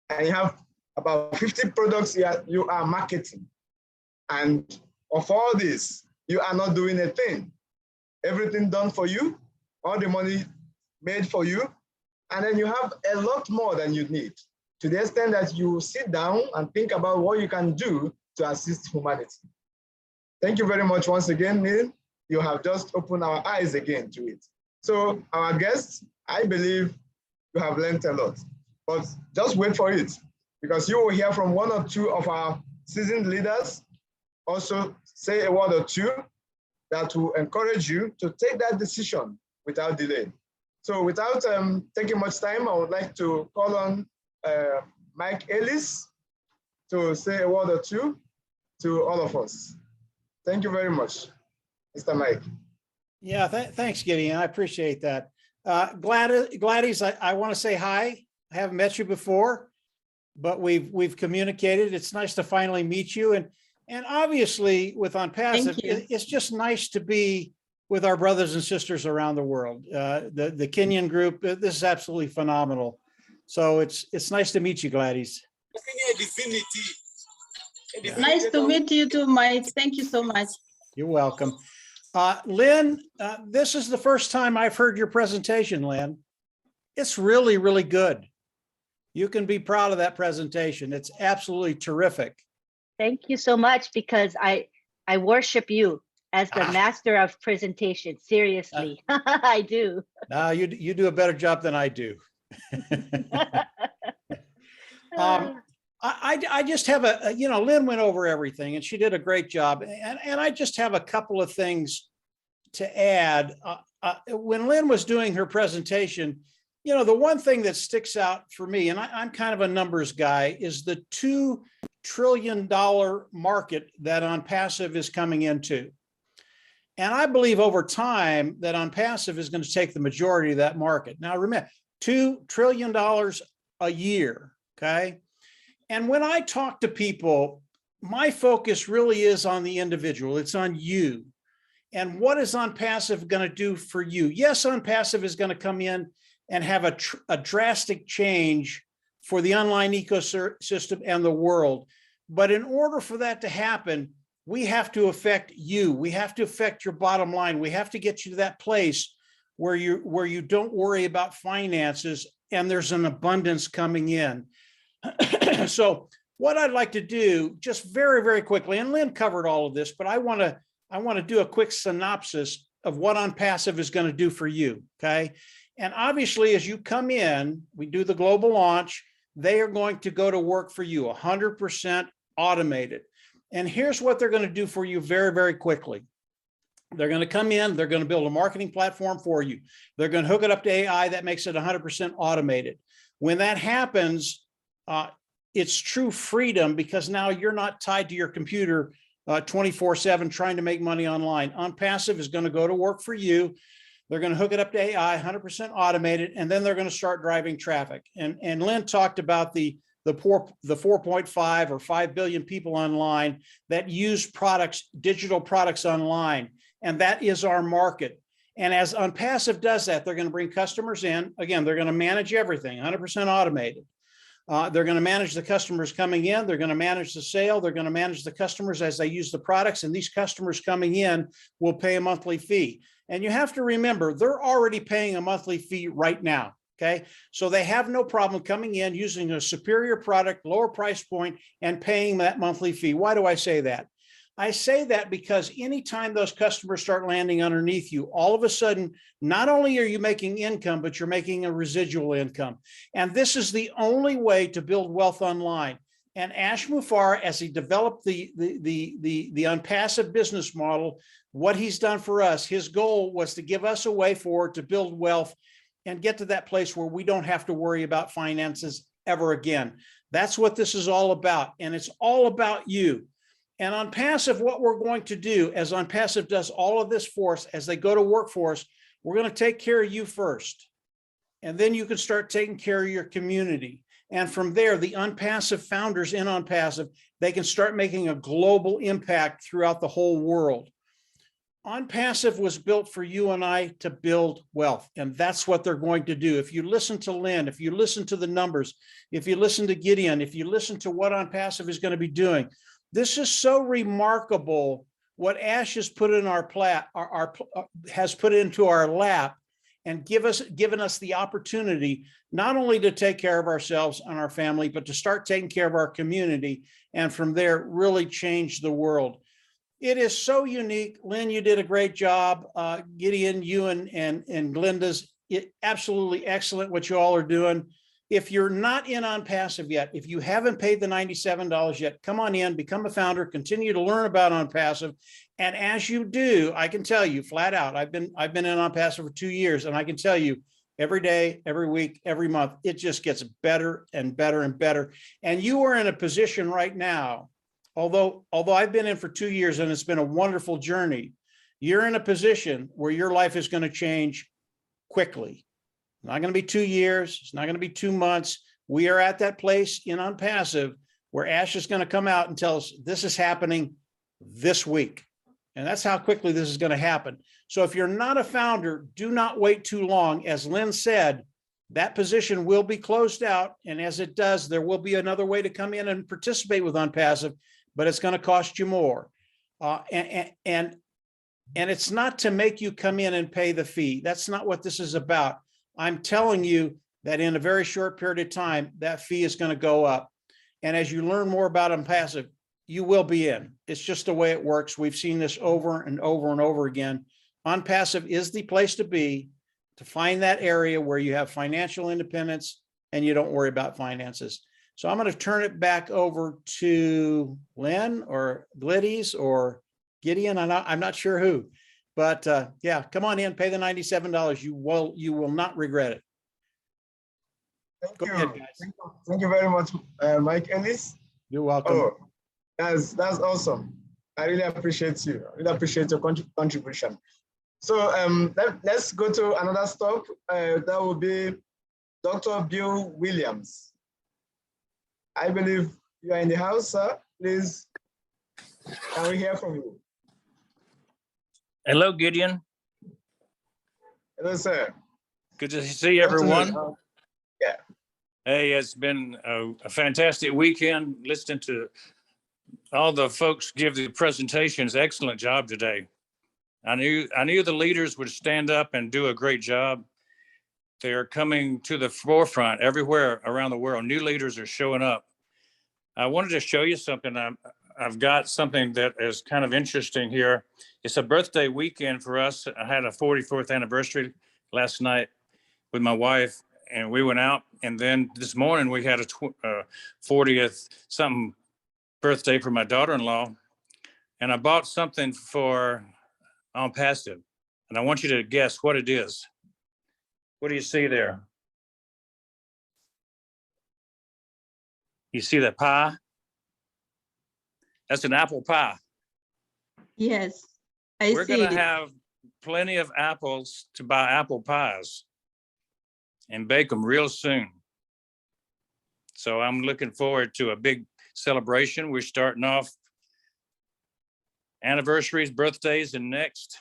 Speaker 3: and you have about 50 products you are marketing. And of all this, you are not doing a thing. Everything done for you, all the money made for you, and then you have a lot more than you need, to the extent that you sit down and think about what you can do to assist humanity. Thank you very much once again, Neil. You have just opened our eyes again to it. So our guests, I believe you have learned a lot, but just wait for it, because you will hear from one or two of our seasoned leaders also say a word or two that will encourage you to take that decision without delay. So without taking much time, I would like to call on Mike Ellis to say a word or two to all of us. Thank you very much, Mr. Mike.
Speaker 5: Yeah, thanks, Gideon. I appreciate that. Gladys, I want to say hi. I haven't met you before, but we've communicated. It's nice to finally meet you. And obviously with Onpassive,
Speaker 1: Thank you.
Speaker 5: it's just nice to be with our brothers and sisters around the world. The Kenyan group, this is absolutely phenomenal. So it's nice to meet you, Gladys.
Speaker 1: Yeah. Nice to meet you too, Mike. Thank you so much.
Speaker 5: You're welcome. Lynn, this is the first time I've heard your presentation, Lynn. It's really, really good. You can be proud of that presentation. It's absolutely terrific.
Speaker 4: Thank you so much, because I worship you as the master of presentation. Seriously, I do.
Speaker 5: No, you do a better job than I do. I just have Lynn went over everything and she did a great job. And I just have a couple of things to add. When Lynn was doing her presentation, the one thing that sticks out for me, and I'm kind of a numbers guy, is the $2 trillion market that Onpassive is coming into. And I believe over time that Onpassive is going to take the majority of that market. Now, remember, $2 trillion a year, okay? And when I talk to people, my focus really is on the individual. It's on you. And what is Onpassive going to do for you? Yes, Onpassive is going to come in and have a drastic change for the online ecosystem and the world. But in order for that to happen, we have to affect you. We have to affect your bottom line. We have to get you to that place where you don't worry about finances and there's an abundance coming in. So what I'd like to do, just very, very quickly, and Lynn covered all of this, but I want to do a quick synopsis of what Onpassive is going to do for you, okay? And obviously, as you come in, we do the global launch, they are going to go to work for you, 100% automated. And here's what they're going to do for you very, very quickly. They're going to come in, they're going to build a marketing platform for you. They're going to hook it up to AI that makes it 100% automated. When that happens, it's true freedom, because now you're not tied to your computer 24/7 trying to make money online. Onpassive is going to go to work for you. They're going to hook it up to AI, 100% automated, and then they're going to start driving traffic. And Lynn talked about the 4.5 or 5 billion people online that use products, digital products online, and that is our market. And as Onpassive does that, they're going to bring customers in. Again, they're going to manage everything, 100% automated. They're going to manage the customers coming in. They're going to manage the sale. They're going to manage the customers as they use the products. And these customers coming in will pay a monthly fee. And you have to remember, they're already paying a monthly fee right now. Okay. So they have no problem coming in, using a superior product, lower price point, and paying that monthly fee. Why do I say that? I say that because anytime those customers start landing underneath you, all of a sudden, not only are you making income, but you're making a residual income. And this is the only way to build wealth online. And Ash Mufareh, as he developed the Onpassive business model, what he's done for us, his goal was to give us a way forward to build wealth and get to that place where we don't have to worry about finances ever again. That's what this is all about. And it's all about you. And Onpassive, what we're going to do, as Onpassive does all of this for us, as they go to work for us, we're going to take care of you first. And then you can start taking care of your community. And from there, the Onpassive founders in Onpassive, they can start making a global impact throughout the whole world. Onpassive was built for you and I to build wealth. And that's what they're going to do. If you listen to Lynn, if you listen to the numbers, if you listen to Gideon, if you listen to what Onpassive is going to be doing, this is so remarkable what Ash has put in has put into our lap and given us the opportunity not only to take care of ourselves and our family, but to start taking care of our community, and from there really change the world. It is so unique. Lynn, you did a great job. Gideon, you and Glenda's absolutely excellent what you all are doing. If you're not in Onpassive yet, if you haven't paid the $97 yet, come on in, become a founder, continue to learn about Onpassive. And as you do, I can tell you flat out, I've been in Onpassive for 2 years, and I can tell you every day, every week, every month, it just gets better and better and better. And you are in a position right now, although I've been in for 2 years and it's been a wonderful journey, you're in a position where your life is going to change quickly. not going to be 2 years. It's not going to be 2 months. We are at that place in Onpassive where Ash is going to come out and tell us this is happening this week. And that's how quickly this is going to happen. So if you're not a founder, do not wait too long. As Lynn said, that position will be closed out. And as it does, there will be another way to come in and participate with Onpassive, but it's going to cost you more. And it's not to make you come in and pay the fee. That's not what this is about. I'm telling you that in a very short period of time, that fee is going to go up. And as you learn more about Onpassive, you will be in. It's just the way it works. We've seen this over and over and over again. Onpassive is the place to be, to find that area where you have financial independence and you don't worry about finances. So I'm going to turn it back over to Lynn or Gliddies or Gideon. I'm not sure who, but yeah, come on in, pay the $97. You will not regret it.
Speaker 3: Thank
Speaker 5: Go
Speaker 3: you.
Speaker 5: ahead, guys.
Speaker 3: Thank you very much, Mike Ellis.
Speaker 5: You're welcome.
Speaker 3: Oh, that's awesome. I really appreciate you. I really appreciate your contribution. So let's go to another stop. That will be Dr. Bill Williams. I believe you are in the house, sir. Please, can we hear from you?
Speaker 6: Hello, Gideon.
Speaker 3: Hello, sir.
Speaker 6: Good to see everyone.
Speaker 3: Yeah.
Speaker 6: Hey, it's been a fantastic weekend listening to all the folks give the presentations. Excellent job today. I knew the leaders would stand up and do a great job. They're coming to the forefront everywhere around the world. New leaders are showing up. I wanted to show you something. I've got something that is kind of interesting here. It's a birthday weekend for us. I had a 44th anniversary last night with my wife, and we went out. And then this morning we had a 40th something birthday for my daughter-in-law. And I bought something for Onpassive. And I want you to guess what it is. What do you see there? You see that pie? That's an apple pie.
Speaker 1: Yes,
Speaker 6: We're going to have plenty of apples to buy apple pies and bake them real soon. So I'm looking forward to a big celebration. We're starting off anniversaries, birthdays, and next.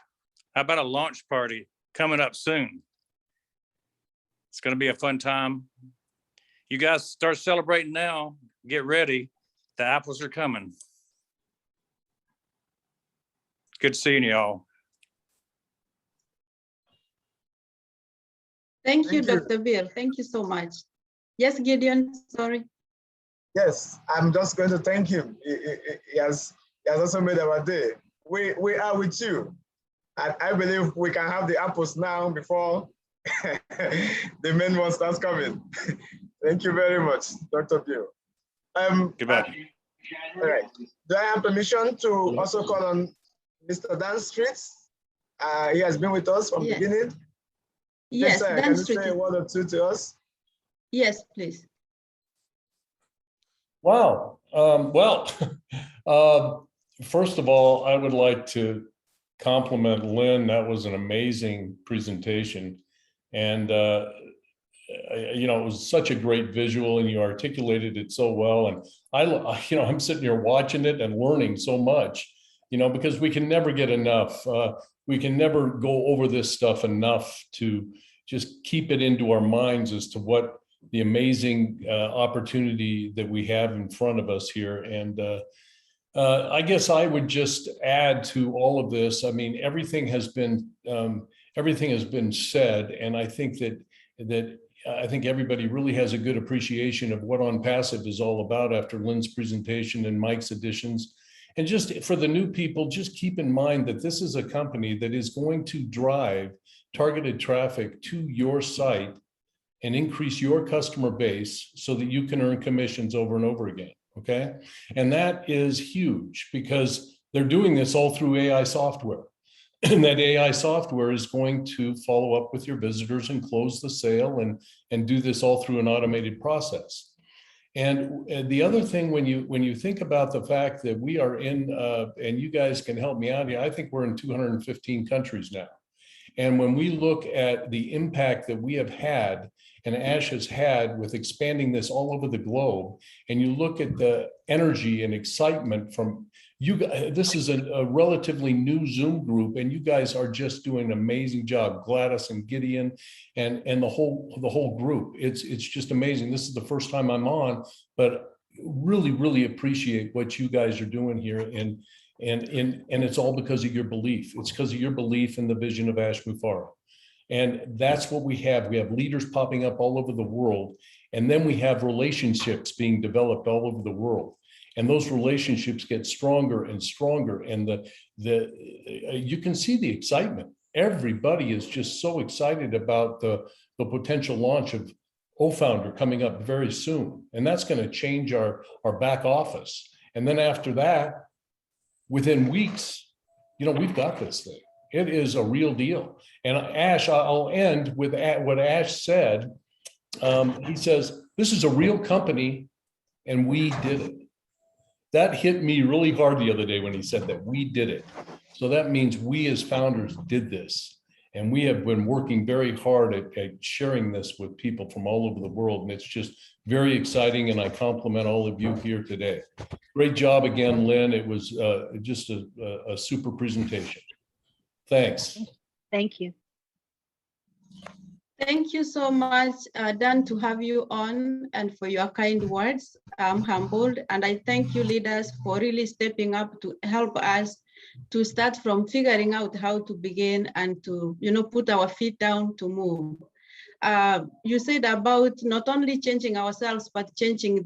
Speaker 6: How about a launch party coming up soon? It's going to be a fun time. You guys start celebrating now. Get ready. The apples are coming. Good seeing you all.
Speaker 1: Thank you,
Speaker 3: Thank you.
Speaker 1: Dr. Bill. Thank you so much. Yes, Gideon, sorry.
Speaker 3: Yes, I'm just going to thank him. He has also made our day. We are with you. And I believe we can have the apples now before the main one starts coming. Thank you very much, Dr. Bill.
Speaker 6: Goodbye.
Speaker 3: All right. Do I have permission to also call on Mr. Dan Streets? He has been with us from the beginning.
Speaker 1: Yes,
Speaker 3: sir,
Speaker 1: Dan
Speaker 3: can you
Speaker 1: Streets.
Speaker 3: say a word or two to us?
Speaker 1: Yes, please.
Speaker 7: Wow. First of all, I would like to compliment Lynn. That was an amazing presentation. And, it was such a great visual and you articulated it so well. And I'm sitting here watching it and learning so much, because we can never get enough. We can never go over this stuff enough to just keep it into our minds as to what the amazing opportunity that we have in front of us here. And I guess I would just add to all of this. I mean, everything has been said, and I think that everybody really has a good appreciation of what Onpassive is all about after Lynn's presentation and Mike's additions. And just for the new people, just keep in mind that this is a company that is going to drive targeted traffic to your site and increase your customer base so that you can earn commissions over and over again, okay? And that is huge because they're doing this all through AI software. And that AI software is going to follow up with your visitors and close the sale and do this all through an automated process. And the other thing, when you think about the fact that we are in, and you guys can help me out here, I think we're in 215 countries now. And when we look at the impact that we have had and Ash has had with expanding this all over the globe, and you look at the energy and excitement from you guys, this is a relatively new Zoom group, and you guys are just doing an amazing job, Gladys and Gideon and the whole group. It's just amazing. This is the first time I'm on, but really appreciate what you guys are doing here. And it's all because of your belief. It's because of your belief in the vision of Ash Mufareh. And that's what we have. We have leaders popping up all over the world. And then we have relationships being developed all over the world. And those relationships get stronger and stronger. And you can see the excitement. Everybody is just so excited about the potential launch of OFounder coming up very soon. And that's going to change our back office. And then after that, within weeks, we've got this thing. It is a real deal. And Ash, I'll end with what Ash said. He says, this is a real company and we did it. That hit me really hard the other day when he said that we did it. So that means we as founders did this. And we have been working very hard at sharing this with people from all over the world. And it's just very exciting. And I compliment all of you here today. Great job again, Lynn. It was just a super presentation. Thanks.
Speaker 4: Thank you.
Speaker 1: Thank you so much, Dan, to have you on and for your kind words. I'm humbled, and I thank you leaders for really stepping up to help us to start from figuring out how to begin and to, put our feet down to move. You said about not only changing ourselves, but changing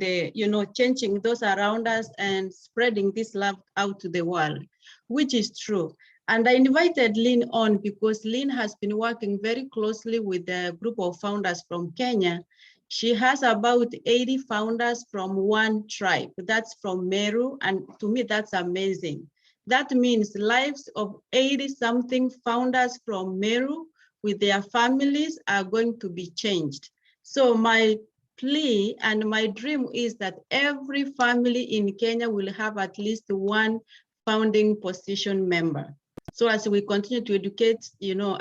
Speaker 1: changing those around us and spreading this love out to the world, which is true. And I invited Lynn on because Lynn has been working very closely with a group of founders from Kenya. She has about 80 founders from one tribe. That's from Meru. And to me, that's amazing. That means lives of 80-something founders from Meru with their families are going to be changed. So my plea and my dream is that every family in Kenya will have at least one founding position member. So as we continue to educate,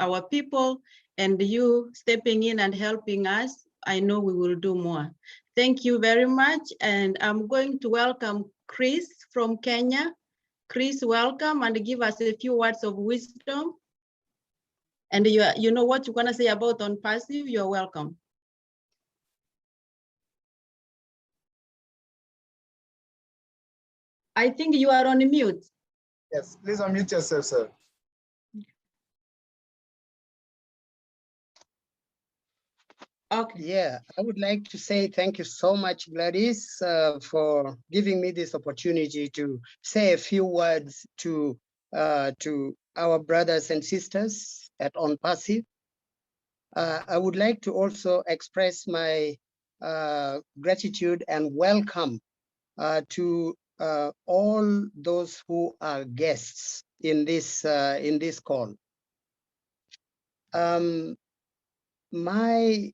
Speaker 1: our people and you stepping in and helping us, I know we will do more. Thank you very much. And I'm going to welcome Chris from Kenya. Chris, welcome and give us a few words of wisdom. And you know what you're gonna say about Onpassive, you're welcome. I think you are on mute.
Speaker 3: Yes, please unmute yourself, sir.
Speaker 1: Okay.
Speaker 8: Yeah, I would like to say thank you so much, Gladys, for giving me this opportunity to say a few words to our brothers and sisters at Onpassive. I would like to also express my gratitude and welcome to all those who are guests in this call. My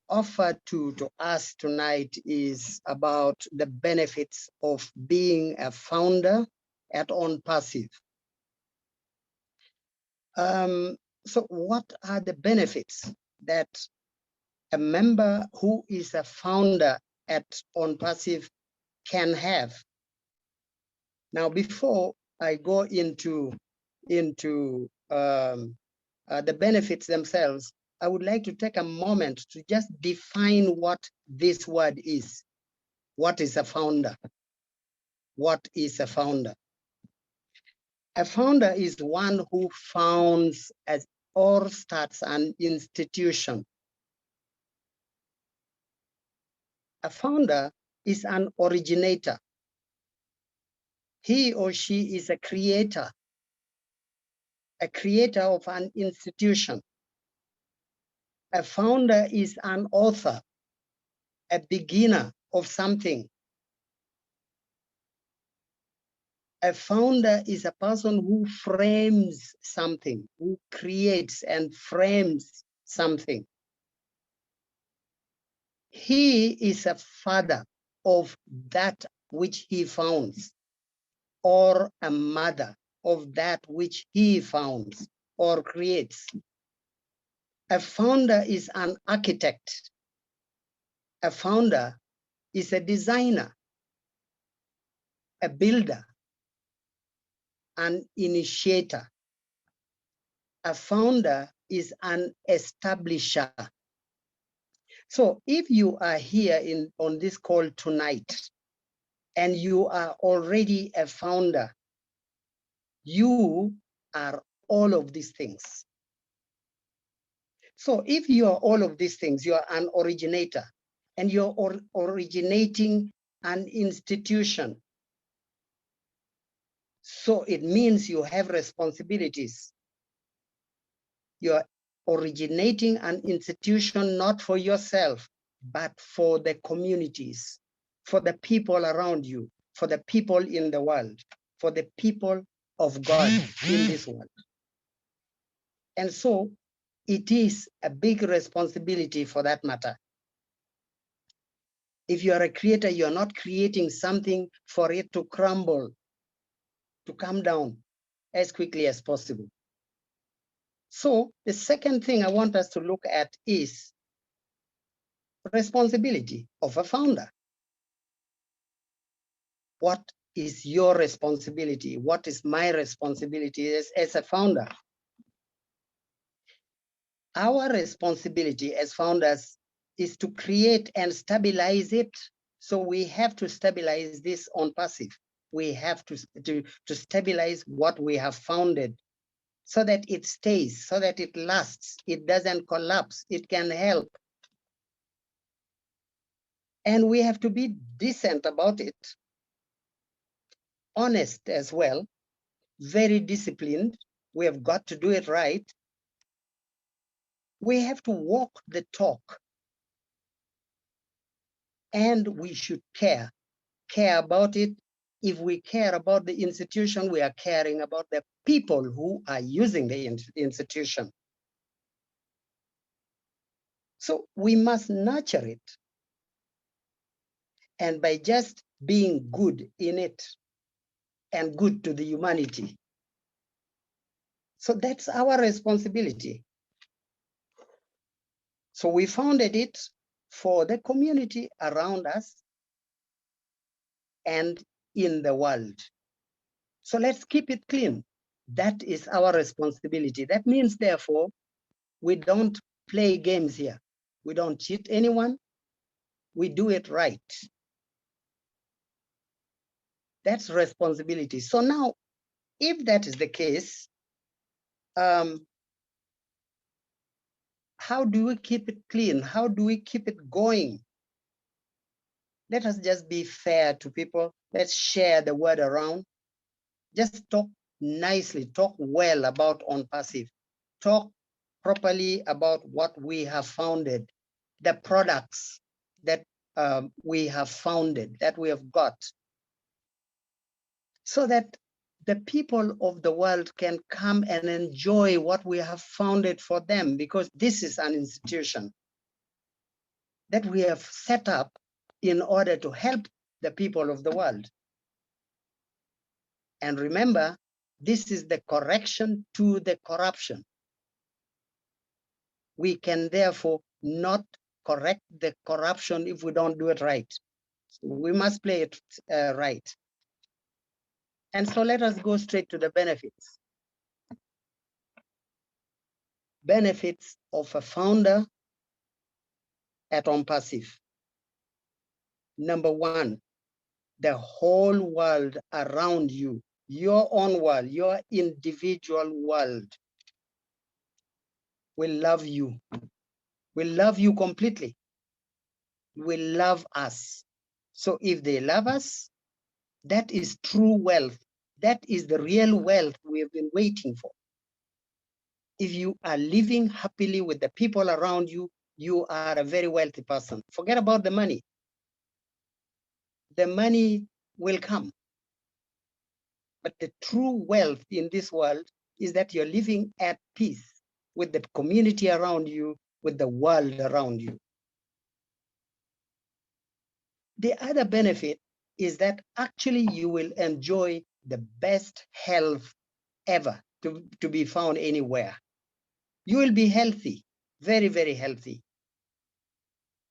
Speaker 8: offer to us tonight is about the benefits of being a founder at Onpassive. So what are the benefits that a member who is a founder at Onpassive can have? Now, before I go into the benefits themselves, I would like to take a moment to just define what this word is. What is a founder? What is a founder? A founder is one who founds or starts an institution. A founder is an originator. He or she is a creator of an institution. A founder is an author, a beginner of something. A founder is a person who frames something, who creates and frames something. He is a father of that which he founds, or a mother of that which he founds. or creates. A founder is an architect. A founder is a designer, a builder, an initiator. A founder is an establisher. So if you are here on this call tonight and you are already a founder, you are all of these things. So if you are all of these things, you are an originator and you're originating an institution. So it means you have responsibilities. You're originating an institution not for yourself, but for the communities, for the people around you, for the people in the world, for the people of God in this world. And so it is a big responsibility for that matter. If you are a creator, you're not creating something for it to crumble, to come down as quickly as possible. So the second thing I want us to look at is responsibility of a founder. What is your responsibility? What is my responsibility as a founder? Our responsibility as founders is to create and stabilize it. So we have to stabilize this Onpassive. We have to stabilize what we have founded so that it stays, so that it lasts, it doesn't collapse, it can help. And we have to be decent about it, honest as well, very disciplined. We have got to do it right. We have to walk the talk. And we should care about it. If we care about the institution, we are caring about the people who are using the institution. So we must nurture it. And by just being good in it and good to the humanity. So that's our responsibility. So we founded it for the community around us and in the world. So let's keep it clean. That is our responsibility. That means, therefore, we don't play games here. We don't cheat anyone. We do it right. That's responsibility. So now, if that is the case, how do we keep it clean? How do we keep it going? Let us just be fair to people. Let's share the word around. Just talk nicely, talk well about Onpassive. Talk properly about what we have founded, the products that we have founded, that we have got, so that the people of the world can come and enjoy what we have founded for them, because this is an institution that we have set up in order to help the people of the world. And remember, this is the correction to the corruption. We can therefore not correct the corruption if we don't do it right. So we must play it right. And so let us go straight to the benefits. Benefits of a founder at Onpassive. Number one, the whole world around you, your own world, your individual world will love you, will love you completely, will love us. So if they love us, that is true wealth. That is the real wealth we have been waiting for. If you are living happily with the people around you, you are a very wealthy person. Forget about the money. The money will come. But the true wealth in this world is that you're living at peace with the community around you, with the world around you. The other benefit is that actually you will enjoy the best health ever to be found anywhere. You will be healthy, very, very healthy.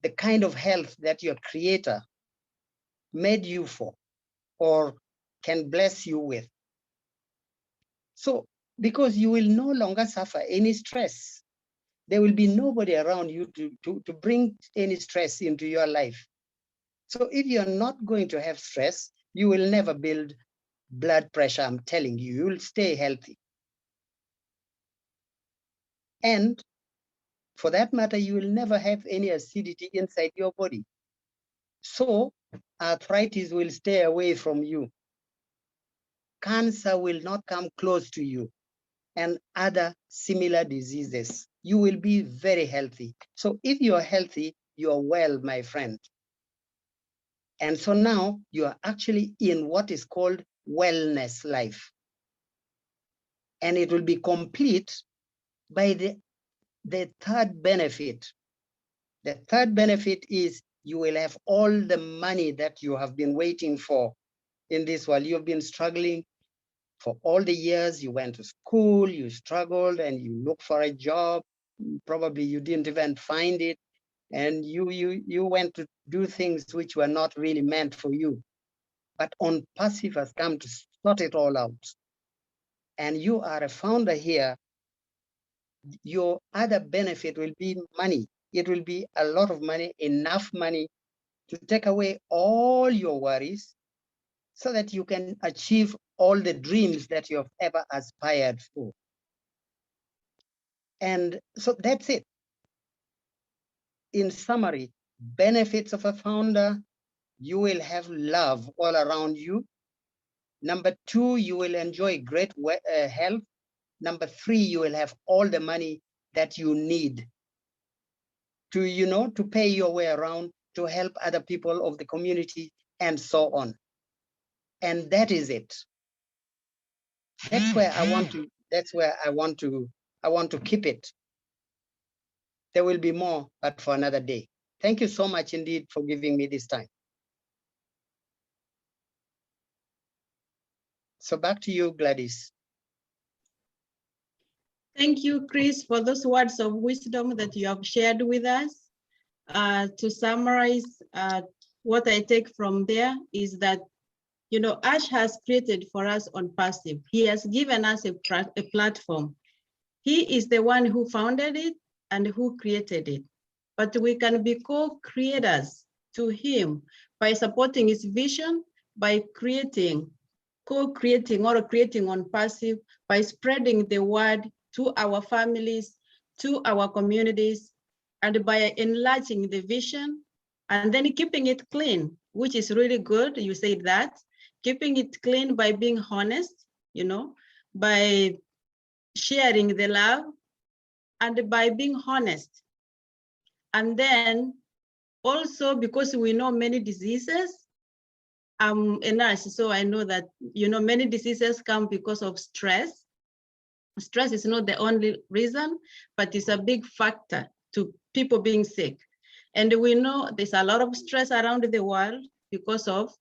Speaker 8: The kind of health that your creator made you for or can bless you with. So, because you will no longer suffer any stress. There will be nobody around you to bring any stress into your life. So if you're not going to have stress, you will never build blood pressure, I'm telling you, you will stay healthy. And for that matter, you will never have any acidity inside your body. So arthritis will stay away from you. Cancer will not come close to you, and other similar diseases. You will be very healthy. So if you are healthy, you are well, my friend. And so now you are actually in what is called wellness life. And it will be complete by the third benefit. The third benefit is you will have all the money that you have been waiting for in this world. You have been struggling for all the years. You went to school, you struggled, and you looked for a job. Probably you didn't even find it. And you went to do things which were not really meant for you. But Onpassive has come to sort it all out. And you are a founder here. Your other benefit will be money. It will be a lot of money, enough money to take away all your worries so that you can achieve all the dreams that you have ever aspired for. And so that's it. In summary, benefits of a founder: you will have love all around you. Number two, you will enjoy great health. Number three, you will have all the money that you need to, to pay your way around, to help other people of the community, and so on. And that is it. That's where I want to keep it. There will be more, but for another day. Thank you so much indeed for giving me this time. So back to you, Gladys.
Speaker 1: Thank you, Chris, for those words of wisdom that you have shared with us. To summarize, what I take from there is that, Ash has created for us Onpassive. He has given us a platform. He is the one who founded it and who created it. But we can be co-creators to him by supporting his vision, by co-creating or creating Onpassive, by spreading the word to our families, to our communities, and by enlarging the vision, and then keeping it clean, which is really good. You said that. Keeping it clean by being honest, by sharing the love, and by being honest. And then also, because we know many diseases, I'm a nurse, so I know that, many diseases come because of stress. Stress is not the only reason, but it's a big factor to people being sick. And we know there's a lot of stress around the world because of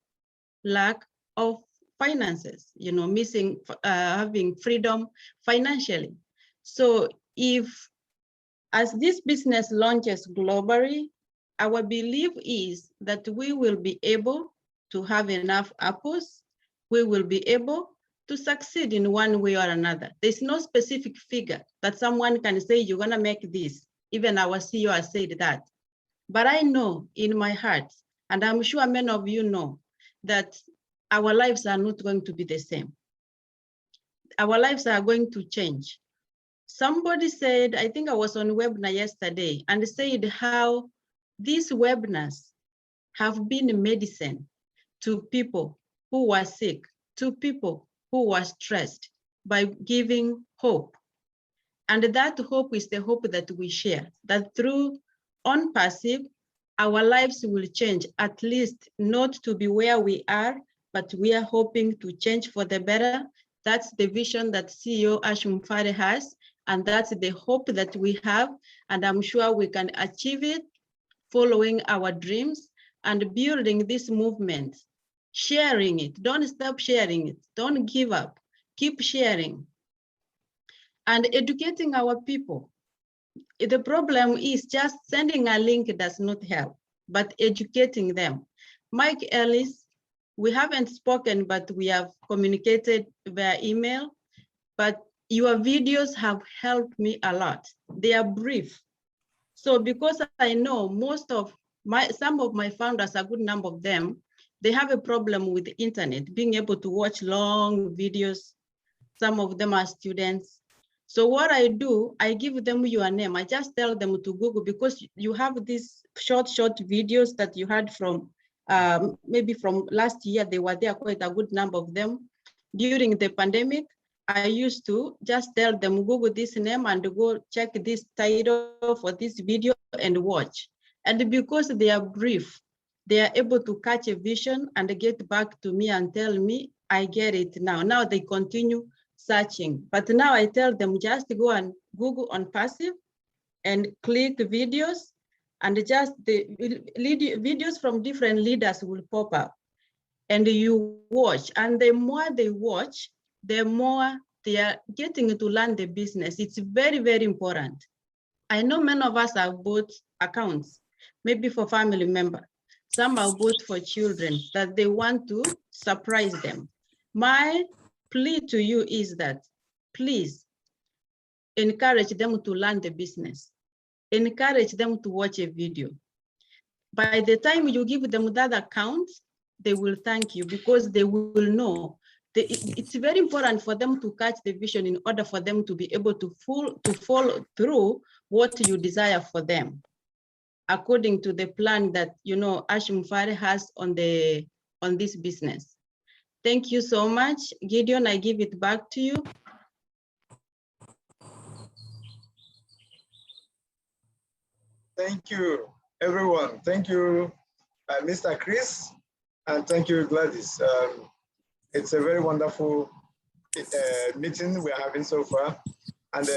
Speaker 1: lack of finances, missing, having freedom financially. So as this business launches globally, our belief is that we will be able to have enough apples. We will be able to succeed in one way or another. There's no specific figure that someone can say, you're gonna make this. Even our CEO has said that. But I know in my heart, and I'm sure many of you know, that our lives are not going to be the same. Our lives are going to change. Somebody said, I think I was on webinar yesterday, and said how these webinars have been medicine to people who were sick, to people who were stressed, by giving hope. And that hope is the hope that we share, that through Onpassive, our lives will change, at least not to be where we are, but we are hoping to change for the better. That's the vision that CEO Ash Mfare has, and that's the hope that we have. And I'm sure we can achieve it, following our dreams and building this movement, sharing it. Don't stop sharing it. Don't give up. Keep sharing. and educating our people. The problem is just sending a link does not help, but educating them. Mike Ellis, we haven't spoken, but we have communicated via email, but your videos have helped me a lot. They are brief. So because I know some of my founders, a good number of them, they have a problem with the internet, being able to watch long videos. Some of them are students. So what I do, I give them your name. I just tell them to Google, because you have these short videos that you had from maybe from last year. They were there, quite a good number of them. During the pandemic, I used to just tell them, Google this name and go check this title for this video and watch. And because they are brief, they are able to catch a vision and get back to me and tell me, I get it now. Now they continue searching. But now I tell them, just go and Google Onpassive and click videos, and just the videos from different leaders will pop up and you watch. And the more they watch, the more they are getting to learn the business. It's very, very important. I know many of us have bought accounts, maybe for family members. Some are bought for children that they want to surprise them. My plea to you is that please encourage them to learn the business. Encourage them to watch a video. By the time you give them that account, they will thank you, because they will know. It's very important for them to catch the vision in order for them to be able to follow through what you desire for them, according to the plan that Ashim Fare has on this business. Thank you so much. Gideon, I give it back to you.
Speaker 3: Thank you, everyone. Thank you, Mr. Chris, and thank you, Gladys. It's a very wonderful meeting we are having so far. And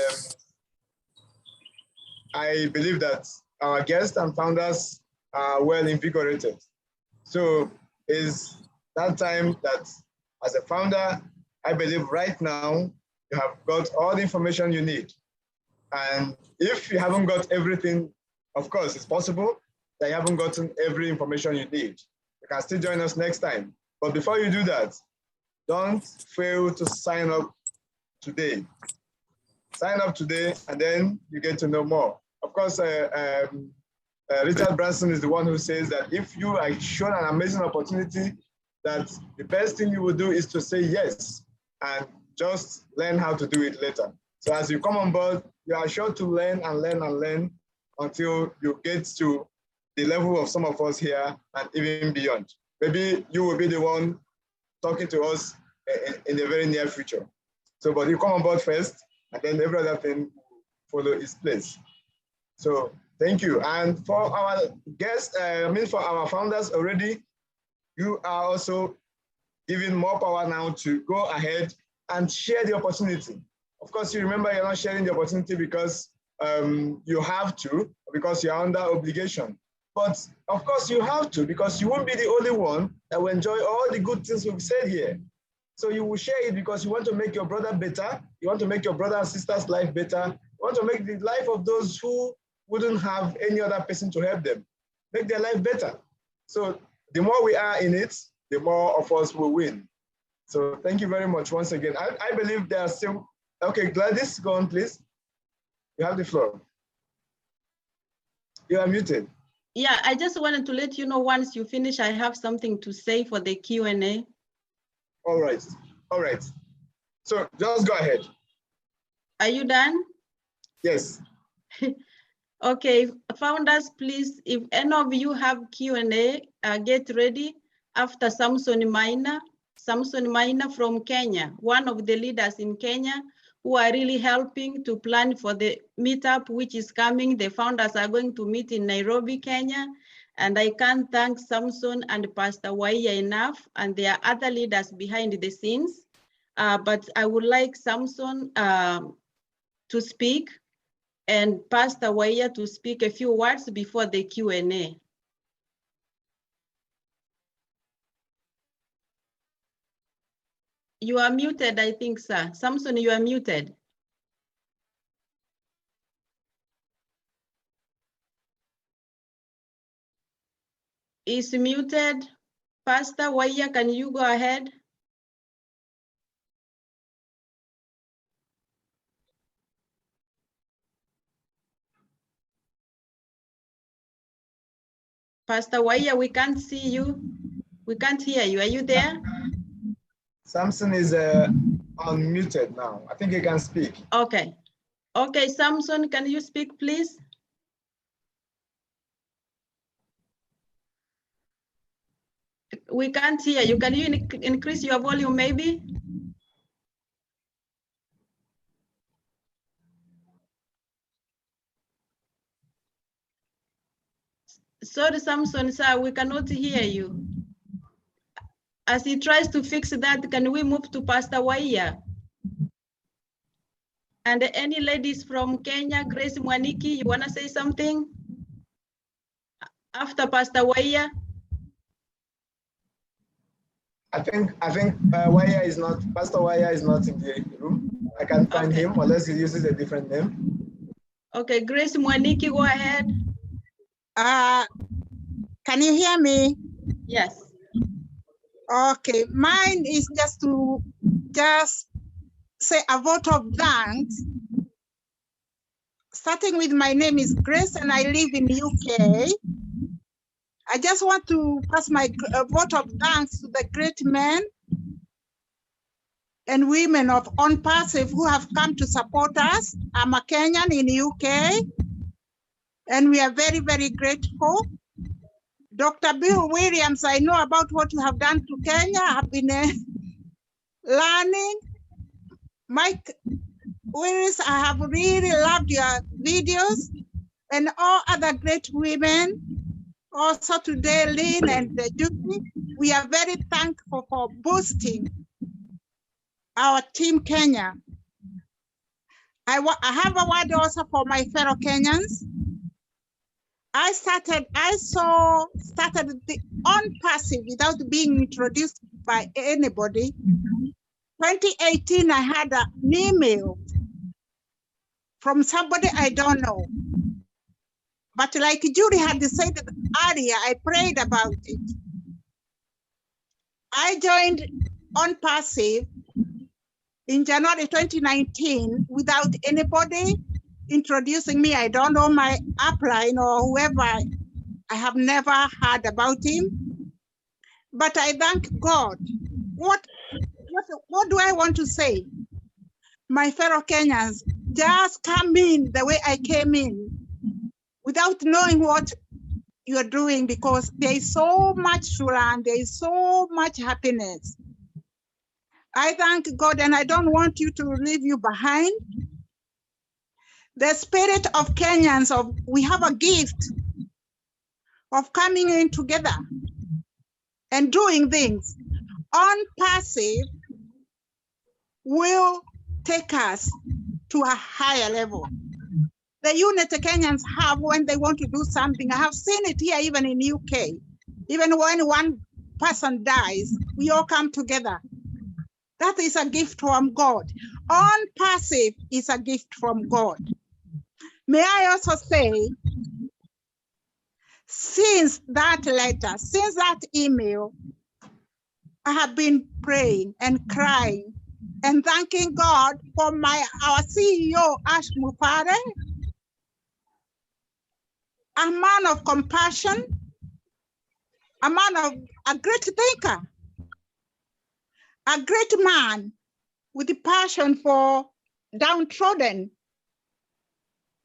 Speaker 3: I believe that our guests and founders are well invigorated. So it's that time that as a founder, I believe right now you have got all the information you need. And if you haven't got everything, of course, it's possible that you haven't gotten every information you need. You can still join us next time. But before you do that, don't fail to sign up today. Sign up today, and then you get to know more. Of course, Richard Branson is the one who says that if you are shown an amazing opportunity, that the best thing you will do is to say yes and just learn how to do it later. So as you come on board, you are sure to learn and learn and learn until you get to the level of some of us here and even beyond. Maybe you will be the one talking to us in the very near future. So, but you come on board first, and then every other thing will follow its place. So thank you. And for our guests, for our founders already, you are also given more power now to go ahead and share the opportunity. Of course, you remember you're not sharing the opportunity because you have to, because you're under obligation. But of course you have to, because you won't be the only one that will enjoy all the good things we've said here. So you will share it because you want to make your brother better. You want to make your brother and sister's life better. You want to make the life of those who wouldn't have any other person to help them, make their life better. So the more we are in it, the more of us will win. So thank you very much once again. I believe there are still, okay, Gladys, go on, please. You have the floor. You are muted.
Speaker 1: Yeah, I just wanted to let you know, once you finish, I have something to say for the Q&A.
Speaker 3: All right, all right. So just go ahead.
Speaker 1: Are you done?
Speaker 3: Yes.
Speaker 1: Okay, founders, please, if any of you have Q&A, get ready. After Samson Maina from Kenya, one of the leaders in Kenya, who are really helping to plan for the meetup, which is coming. The founders are going to meet in Nairobi, Kenya. And I can't thank Samson and Pastor Waiya enough, and there are other leaders behind the scenes. But I would like Samson to speak and Pastor Waiya to speak a few words before the Q&A. You are muted, I think, sir. Samson, you are muted. is muted. Pastor Waya, can you go ahead? Pastor Waya, we can't see you. We can't hear you. Are you there?
Speaker 3: Samson is unmuted now. I think he can speak.
Speaker 1: Okay. Okay, Samson, can you speak, please? We can't hear you. Can you increase your volume, maybe? Sorry, Samson, sir, we cannot hear you. As he tries to fix that, can we move to Pastor Waya? And any ladies from Kenya, Grace Mwaniki, you want to say something? After Pastor Waya?
Speaker 3: I think Waya is not, Pastor Waya is not in the room. I can find him unless he uses a different name.
Speaker 1: Okay, Grace Mwaniki, go ahead.
Speaker 9: Can you hear me?
Speaker 1: Yes.
Speaker 9: Okay, mine is just to say a vote of thanks. Starting with my name is Grace and I live in UK. I just want to pass my vote of thanks to the great men and women of Onpassive who have come to support us. I'm a Kenyan in UK and we are very, very grateful. Dr. Bill Williams, I know about what you have done to Kenya. I've been learning. Mike Willis, I have really loved your videos, and all other great women. Also today, Lynn and Judy, we are very thankful for boosting our team Kenya. I have a word also for my fellow Kenyans. I started the Onpassive without being introduced by anybody. 2018, I had an email from somebody I don't know. But like Judy had said earlier, I prayed about it. I joined Onpassive in January 2019 without anybody introducing me. I don't know my upline or whoever. I have never heard about him. But I thank God. What do I want to say? My fellow Kenyans, just come in the way I came in without knowing what you're doing, because there is so much to learn, there is so much happiness. I thank God and I don't want you to leave you behind. The spirit of Kenyans, we have a gift of coming in together and doing things. Onpassive will take us to a higher level. The unity Kenyans have when they want to do something, I have seen it here even in UK. Even when one person dies, we all come together. That is a gift from God. Onpassive is a gift from God. May I also say, since that letter, since that email, I have been praying and crying and thanking God for our CEO, Ash Mupare, a man of compassion, a man of a great thinker, a great man with a passion for downtrodden.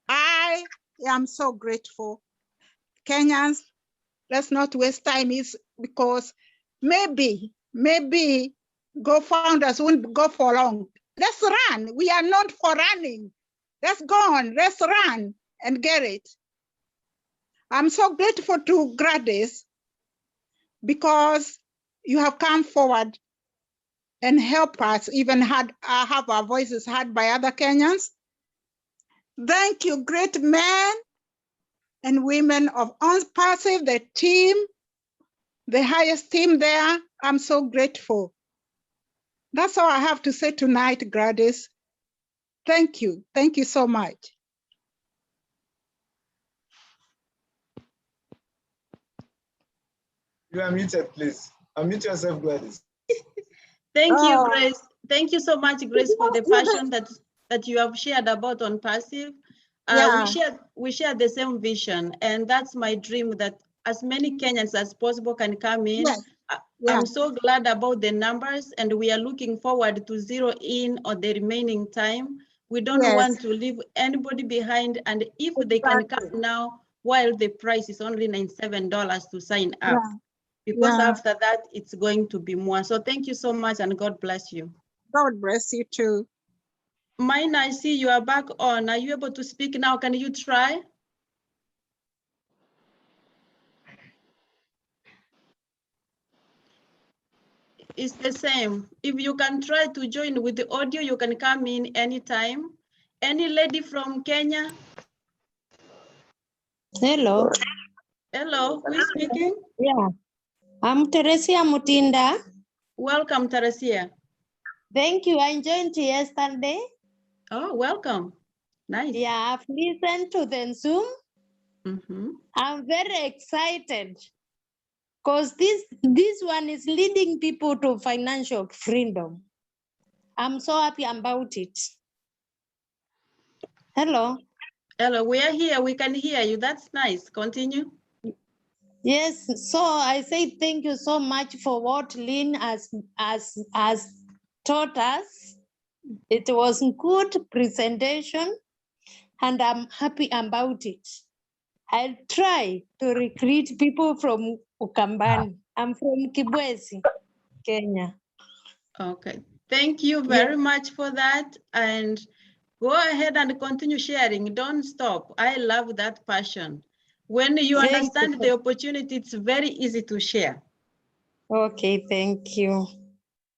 Speaker 9: I am so grateful. Kenyans, let's not waste time, because maybe go-founders won't go for long. Let's run. We are not for running. Let's go on. Let's run and get it. I'm so grateful to Gladys because you have come forward and help us even have our voices heard by other Kenyans. Thank you, great men and women of Onpassive, the team, the highest team there. I'm so grateful. That's all I have to say tonight, Gladys. Thank you. Thank you so much.
Speaker 3: You are muted, please. Unmute yourself, Gladys.
Speaker 1: Thank you,
Speaker 9: Oh.
Speaker 1: Grace. Thank you so much, Grace, for the passion that you have shared about Onpassive.
Speaker 9: Yeah.
Speaker 1: We share the same vision, and that's my dream that as many Kenyans as possible can come in.
Speaker 9: Yes. Yeah.
Speaker 1: I'm so glad about the numbers, and we are looking forward to zero in on the remaining time. We don't
Speaker 9: Yes.
Speaker 1: want to leave anybody behind, and if they can come
Speaker 9: Exactly.
Speaker 1: now, while the price is only $97 to sign up,
Speaker 9: Yeah.
Speaker 1: because
Speaker 9: Yeah.
Speaker 1: after that, it's going to be more. So thank you so much, and God bless you.
Speaker 9: God bless you too.
Speaker 1: Mine, I see you are back on. Are you able to speak now? Can you try? It's the same. If you can try to join with the audio, you can come in anytime. Any lady from Kenya?
Speaker 10: Hello.
Speaker 1: Hello, who is speaking?
Speaker 10: Yeah, I'm Teresia Mutinda.
Speaker 1: Welcome, Teresia.
Speaker 10: Thank you. I joined yesterday.
Speaker 1: Oh, welcome. Nice.
Speaker 10: Yeah, I've listened to the Zoom. I'm very excited because this one is leading people to financial freedom. I'm so happy about it. Hello.
Speaker 1: Hello, we are here. We can hear you. That's nice. Continue.
Speaker 10: Yes, so I say thank you so much for what Lynn has taught us. It was a good presentation and I'm happy about it. I'll try to recruit people from Ukambani. I'm from Kibwezi, Kenya.
Speaker 1: Okay, thank you very much for that. And go ahead and continue sharing. Don't stop. I love that passion. When you understand the opportunity, it's very easy to share.
Speaker 10: Okay, thank you.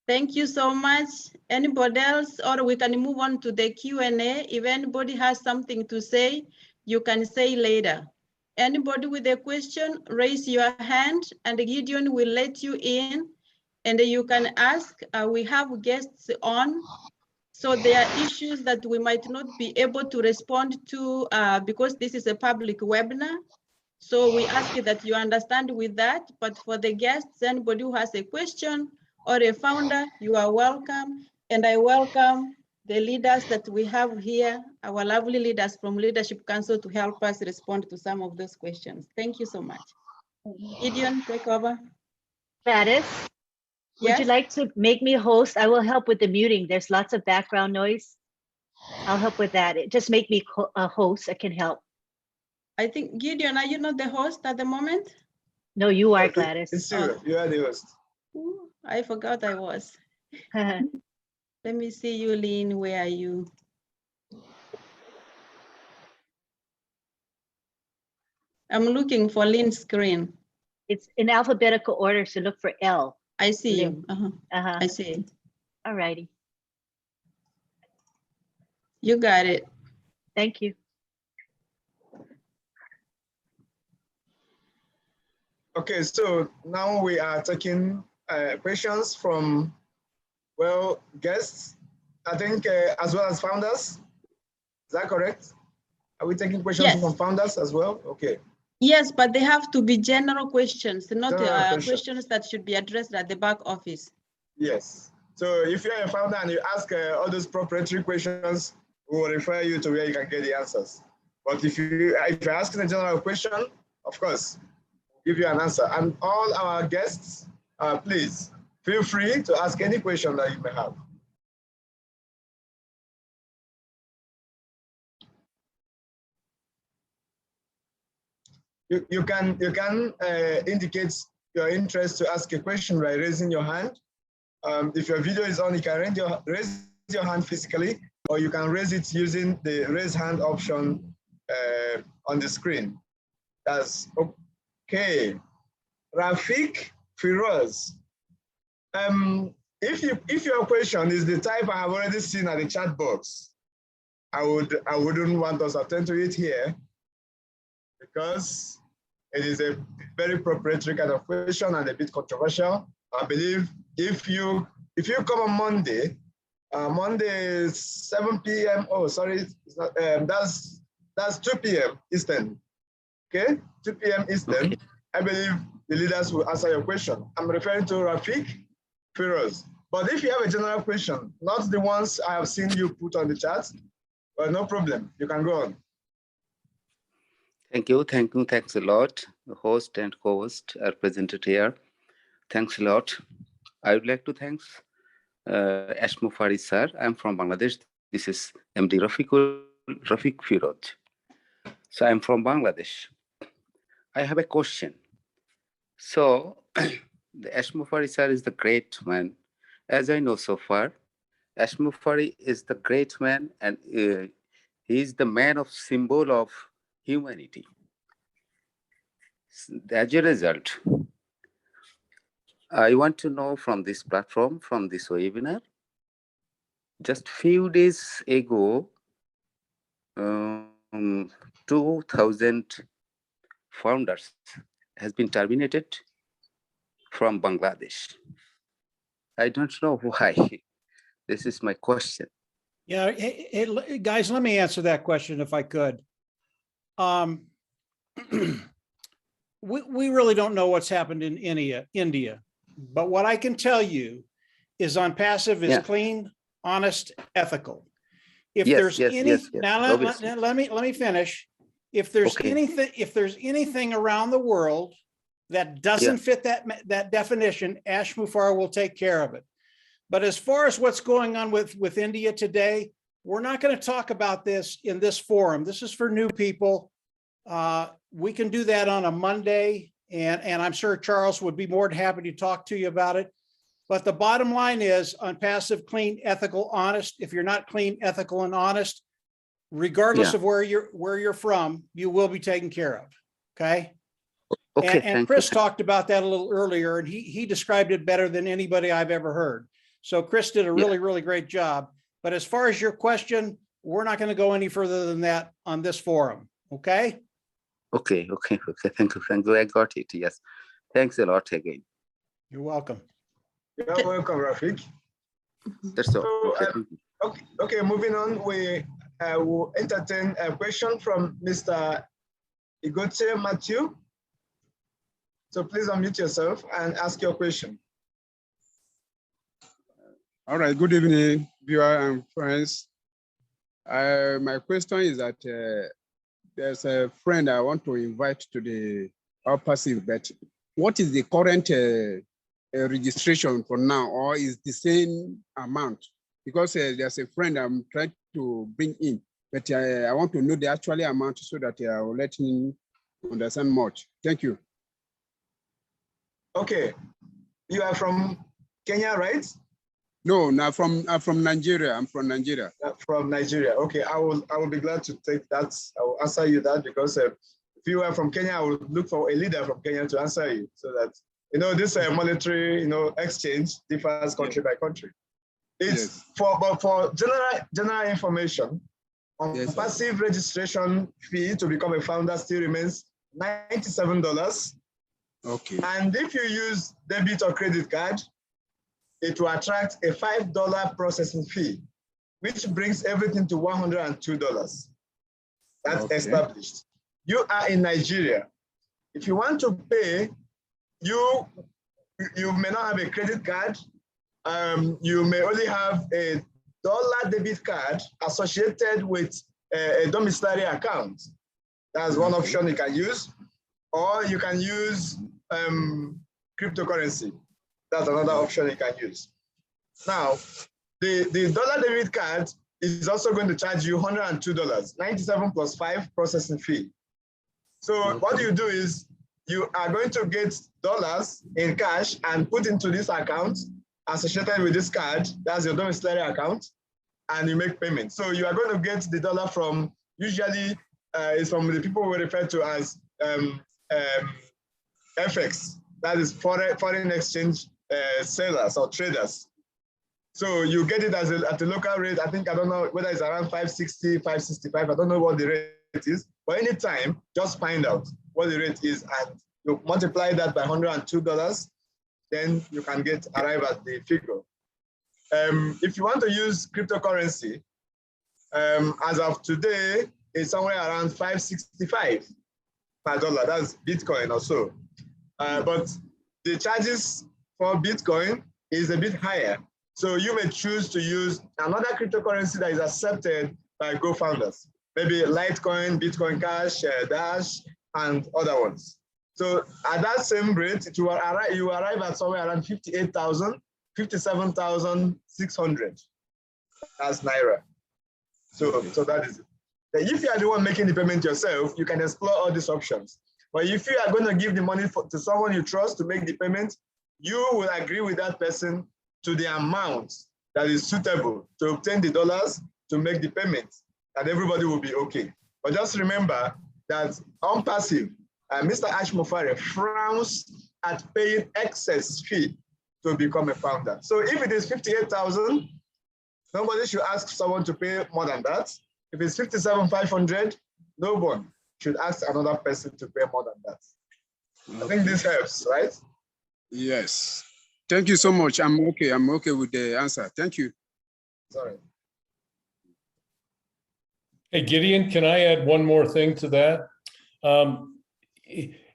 Speaker 1: Thank you so much. Anybody else, or we can move on to the Q&A. If anybody has something to say, you can say later. Anybody with a question, raise your hand and Gideon will let you in and you can ask. We have guests on, so there are issues that we might not be able to respond to because this is a public webinar. So we ask you that you understand with that, but for the guests, anybody who has a question or a founder, you are welcome. And I welcome the leaders that we have here, our lovely leaders from Leadership Council to help us respond to some of those questions. Thank you so much. Gideon, take over.
Speaker 4: Gladys, would you like to make me host? I will help with the muting. There's lots of background noise. I'll help with that. Just make me a host. I can help.
Speaker 1: I think, Gideon, are you not the host at the moment?
Speaker 4: No, you are, Gladys.
Speaker 3: It's true. You are the host.
Speaker 1: Ooh, I forgot I was. Let me see you, Lynn. Where are you? I'm looking for Lynn's screen.
Speaker 4: It's in alphabetical order, so look for L.
Speaker 1: I see
Speaker 4: Lynn.
Speaker 1: you. I see.
Speaker 4: All righty.
Speaker 1: You got it.
Speaker 4: Thank you.
Speaker 3: Okay, so now we are taking questions from, well, guests, I think, as well as founders. Is that correct? Are we taking questions from founders as well? Okay.
Speaker 1: Yes, but they have to be general questions, not
Speaker 3: General
Speaker 1: questions that should be addressed at the back office.
Speaker 3: Yes. So if you're a founder and you ask all those proprietary questions, we will refer you to where you can get the answers. But if you're asking a general question, of course, we'll give you an answer. And all our guests, please feel free to ask any question that you may have. You can indicate your interest to ask a question by raising your hand. If your video is on, you can raise your hand physically, or you can raise it using the raise hand option on the screen. That's okay. Rafik Firoz. If your question is the type I have already seen at the chat box, I wouldn't want us to attend to it here, because it is a very proprietary kind of question and a bit controversial. I believe if you come on Monday, Monday is 7 p.m. Oh, sorry, it's not, that's 2 p.m. Eastern. Okay, 2 p.m. Eastern. Okay. I believe the leaders will answer your question. I'm referring to Rafik Firoz. But if you have a general question, not the ones I have seen you put on the chat, well, no problem. You can go on.
Speaker 11: Thank you. Thanks a lot. The host and co-host are presented here. Thanks a lot. I would like to thank Ashmufari sir. I'm from Bangladesh. This is MD Rafik Firoz. So I'm from Bangladesh. I have a question. So the Ashmufari sir is the great man. As I know so far, Ashmufari is the great man, and he is the man of symbol of humanity. As a result, I want to know from this platform, from this webinar, just few days ago, 2,000 founders has been terminated from Bangladesh. I don't know why. This is my question.
Speaker 5: Yeah, hey, guys, let me answer that question if I could. We really don't know what's happened in India, but what I can tell you is Onpassive is clean, honest, ethical. If there's now let me finish. If there's anything around the world that doesn't fit that definition, Ashmufar will take care of it. But as far as what's going on with India today, we're not going to talk about this in this forum. This is for new people. We can do that on a Monday, and I'm sure Charles would be more than happy to talk to you about it. But the bottom line is Onpassive, clean, ethical, honest. If you're not clean, ethical, and honest, regardless of where you're from, you will be taken care of. Okay. Okay. And Chris talked about that a little earlier, and he described it better than anybody I've ever heard. So Chris did a really great job. But as far as your question, we're not going to go any further than that on this forum. Okay. Okay. Thank you. I got it. Yes. Thanks a lot again. You're welcome.
Speaker 3: You're welcome, Rafik.
Speaker 11: That's all.
Speaker 3: Okay, moving on. We will entertain a question from Mr. Igote Matthew. So please unmute yourself and ask your question.
Speaker 12: All right, good evening, viewers and friends. My question is that there's a friend I want to invite to the Onpassive, but what is the current registration for now, or is the same amount? Because there's a friend I'm trying to bring in, but I want to know the actual amount so that I will let him understand much. Thank you.
Speaker 3: Okay, you are from Kenya, right?
Speaker 12: No, not from Nigeria. I'm from Nigeria.
Speaker 3: From Nigeria. Okay, I will be glad to take that. I will answer you that, because if you are from Kenya, I will look for a leader from Kenya to answer you, so that this monetary exchange differs country by country. It's for general information. Passive registration fee to become a founder still remains $97.
Speaker 12: Okay.
Speaker 3: And if you use debit or credit card, it will attract a $5 processing fee, which brings everything to $102. That's established. You are in Nigeria. If you want to pay, you may not have a credit card. You may only have a dollar debit card associated with a domiciliary account. That's one option you can use. Or you can use cryptocurrency. That's another option you can use. Now, the dollar debit card is also going to charge you $102, 97 plus 5 processing fee. So what you do is you are going to get dollars in cash and put into this account associated with this card. That's your domiciliary account, and you make payment. So you are going to get the dollar from, usually it's from the people we refer to as FX, that is foreign exchange sellers or traders. So you get it at a local rate. I don't know whether it's around 560, 565. I don't know what the rate is, but anytime, just find out what the rate is and you multiply that by $102, then you can arrive at the figure. If you want to use cryptocurrency, as of today, it's somewhere around 565 per dollar. That's Bitcoin or so. but the charges for Bitcoin is a bit higher. So you may choose to use another cryptocurrency that is accepted by Go founders, maybe Litecoin, Bitcoin Cash, Dash, and other ones. So at that same rate, you arrive at somewhere around 58,000, 57,600. That's Naira. So that is it. If you are the one making the payment yourself, you can explore all these options. But if you are going to give the money to someone you trust to make the payment, you will agree with that person to the amount that is suitable to obtain the dollars to make the payment, and everybody will be okay. But just remember that Onpassive, Mr. Ash Mufare frowns at paying excess fee to become a founder. So if it is 58,000, nobody should ask someone to pay more than that. If it's 57,500, no one should ask another person to pay more than that. I think this helps, right?
Speaker 12: Yes. Thank you so much. I'm okay. I'm okay with the answer. Thank you.
Speaker 3: Sorry.
Speaker 7: Hey, Gideon, can I add one more thing to that?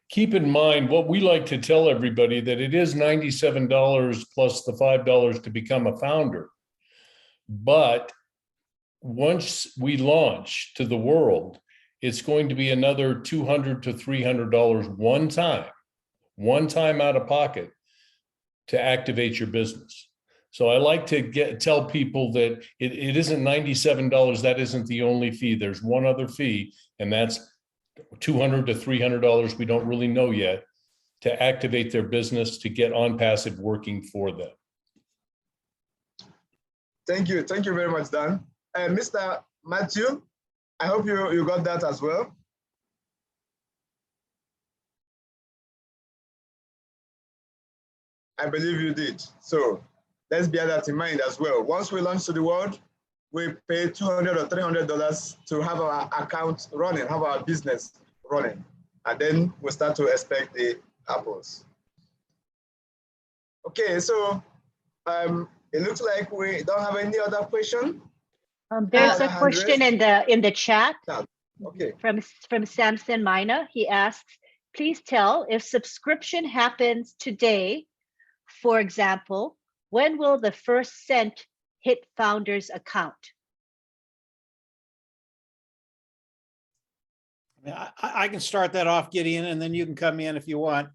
Speaker 7: Keep in mind what we like to tell everybody, that it is $97 plus the $5 to become a founder. But once we launch to the world, it's going to be another $200 to $300 one time out of pocket to activate your business. So I like to tell people that it isn't $97. That isn't the only fee. There's one other fee, and that's $200 to $300. We don't really know yet, to activate their business, to get Onpassive working for them.
Speaker 3: Thank you very much, Dan. Mr. Matthew, I hope you got that as well. I believe you did. So let's bear that in mind as well. Once we launch to the world, we pay $200 or $300 to have our account running, have our business running. And then we start to expect the apples. Okay, so it looks like we don't have any other question.
Speaker 4: There's a question in the chat.
Speaker 3: Okay.
Speaker 4: From Samson Mina. He asks, please tell if subscription happens today, for example, when will the first cent hit founder's account?
Speaker 5: I can start that off, Gideon, and then you can come in if you want.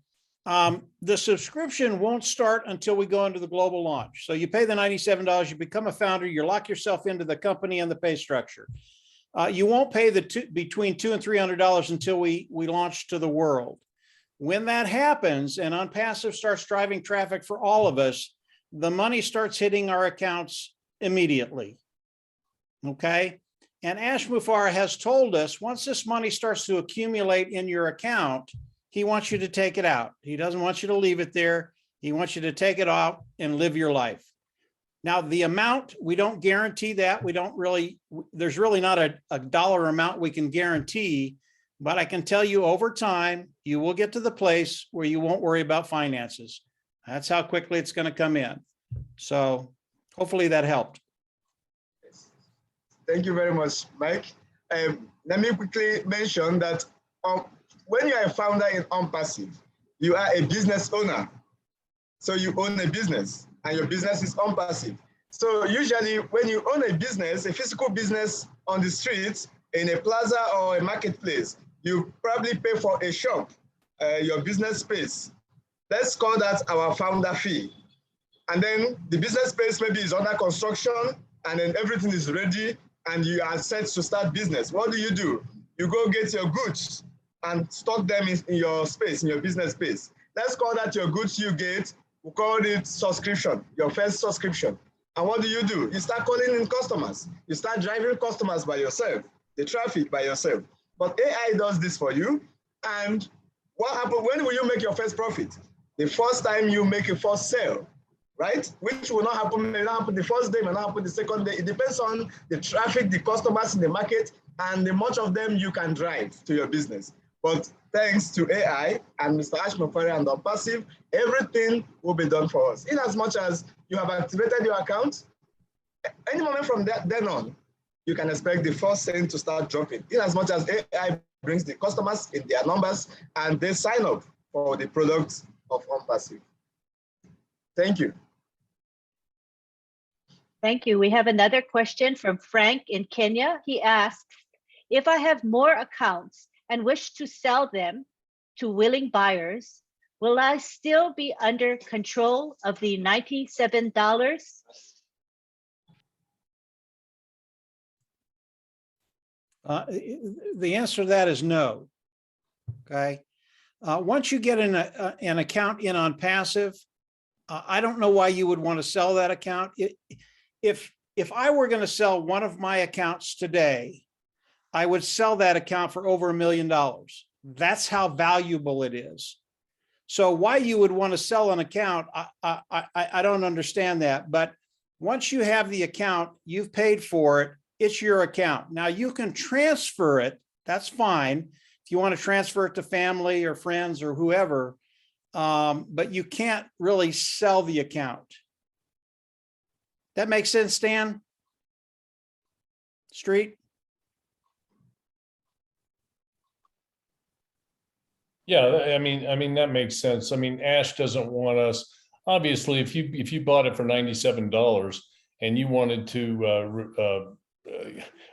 Speaker 5: The subscription won't start until we go into the global launch. So you pay the $97, you become a founder, you lock yourself into the company and the pay structure. You won't pay between $200 and $300 until we launch to the world. When that happens and Onpassive starts driving traffic for all of us, the money starts hitting our accounts immediately. Okay. And Ash Mufara has told us once this money starts to accumulate in your account, he wants you to take it out. He doesn't want you to leave it there. He wants you to take it off and live your life. Now, the amount, we don't guarantee that. There's really not a dollar amount we can guarantee, but I can tell you over time, you will get to the place where you won't worry about finances. That's how quickly it's going to come in. So hopefully that helped.
Speaker 3: Thank you very much, Mike. Let me quickly mention that when you are a founder in Onpassive, you are a business owner. So you own a business and your business is Onpassive. So usually when you own a business, a physical business on the streets, in a plaza or a marketplace, you probably pay for a shop, your business space. Let's call that our founder fee. And then the business space maybe is under construction and then everything is ready and you are set to start business. What do? You go get your goods and stock them in your space, in your business space. Let's call that your goods you get. We call it subscription, your first subscription. And what do? You start calling in customers. You start driving customers by yourself, the traffic by yourself. But AI does this for you. And what happens, when will you make your first profit? The first time you make a first sale, right? Which will not happen, may not happen the first day, may not happen the second day. It depends on the traffic, the customers in the market, and the much of them you can drive to your business. But thanks to AI and Mr. Ash Mufare and Onpassive, everything will be done for us. In as much as you have activated your account, any moment from then on, you can expect the first cent to start dropping. In as much as AI brings the customers in their numbers and they sign up for the products of Onpassive. Thank you.
Speaker 4: Thank you. We have another question from Frank in Kenya. He asks, if I have more accounts and wish to sell them to willing buyers, will I still be under control of the $97?
Speaker 5: The answer to that is no. Okay. Once you get an account in Onpassive, I don't know why you would want to sell that account. If I were going to sell one of my accounts today, I would sell that account for over $1 million. That's how valuable it is. So why you would want to sell an account, I don't understand that. But once you have the account, you've paid for it, it's your account. Now you can transfer it, that's fine. If you want to transfer it to family or friends or whoever, but you can't really sell the account. That makes sense, Stan? Street?
Speaker 7: Yeah, I mean that makes sense. I mean, Ash doesn't want us. Obviously, if you bought it for $97 and you wanted to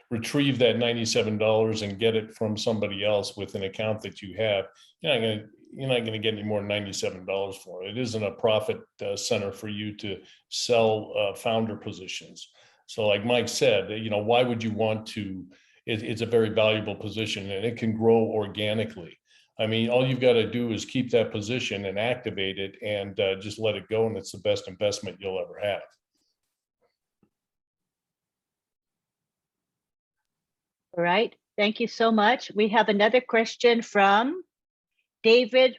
Speaker 7: retrieve that $97 and get it from somebody else with an account that you have, you're not gonna get any more than $97 for it. It isn't a profit center for you to sell founder positions. So, like Mike said, why would you want to? It's a very valuable position, and it can grow organically. I mean, all you've got to do is keep that position and activate it and just let it go. And it's the best investment you'll ever have.
Speaker 4: All right. Thank you so much. We have another question from David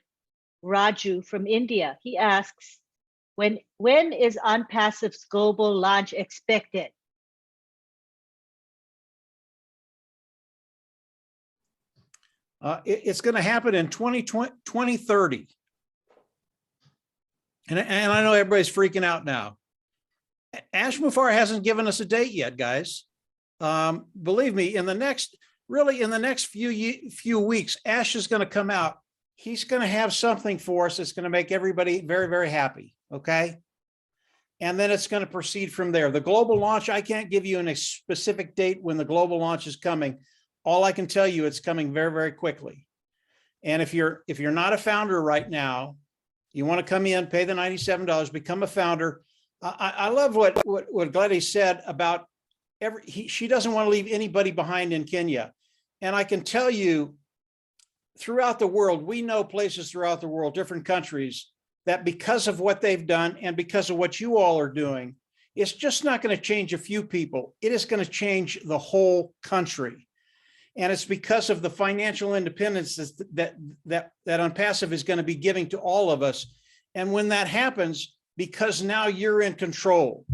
Speaker 4: Raju from India. He asks, when is Onpassive's global launch expected?
Speaker 5: It's going to happen in 2030. And I know everybody's freaking out now. Ash Mufareh hasn't given us a date yet, guys. Believe me, in the next few weeks, Ash is going to come out. He's going to have something for us that's going to make everybody very, very happy. Okay. And then it's going to proceed from there. The global launch, I can't give you a specific date when the global launch is coming. All I can tell you, it's coming very, very quickly. And if you're not a founder right now, you want to come in, pay the $97, become a founder. I love what Gladys said about she doesn't want to leave anybody behind in Kenya. And I can tell you, throughout the world, we know places throughout the world, different countries, that because of what they've done and because of what you all are doing, it's just not going to change a few people. It is going to change the whole country. And it's because of the financial independence that Onpassive is going to be giving to all of us. And when that happens, because now you're in control,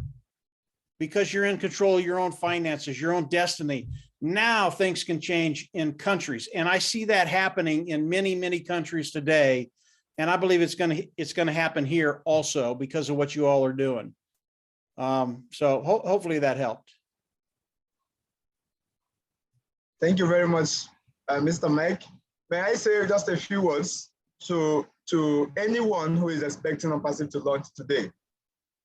Speaker 5: because you're in control of your own finances, your own destiny, now things can change in countries. And I see that happening in many, many countries today. And I believe it's going to happen here also because of what you all are doing. So hopefully that helped.
Speaker 3: Thank you very much, Mr. Mike. May I say just a few words to anyone who is expecting Onpassive to launch today?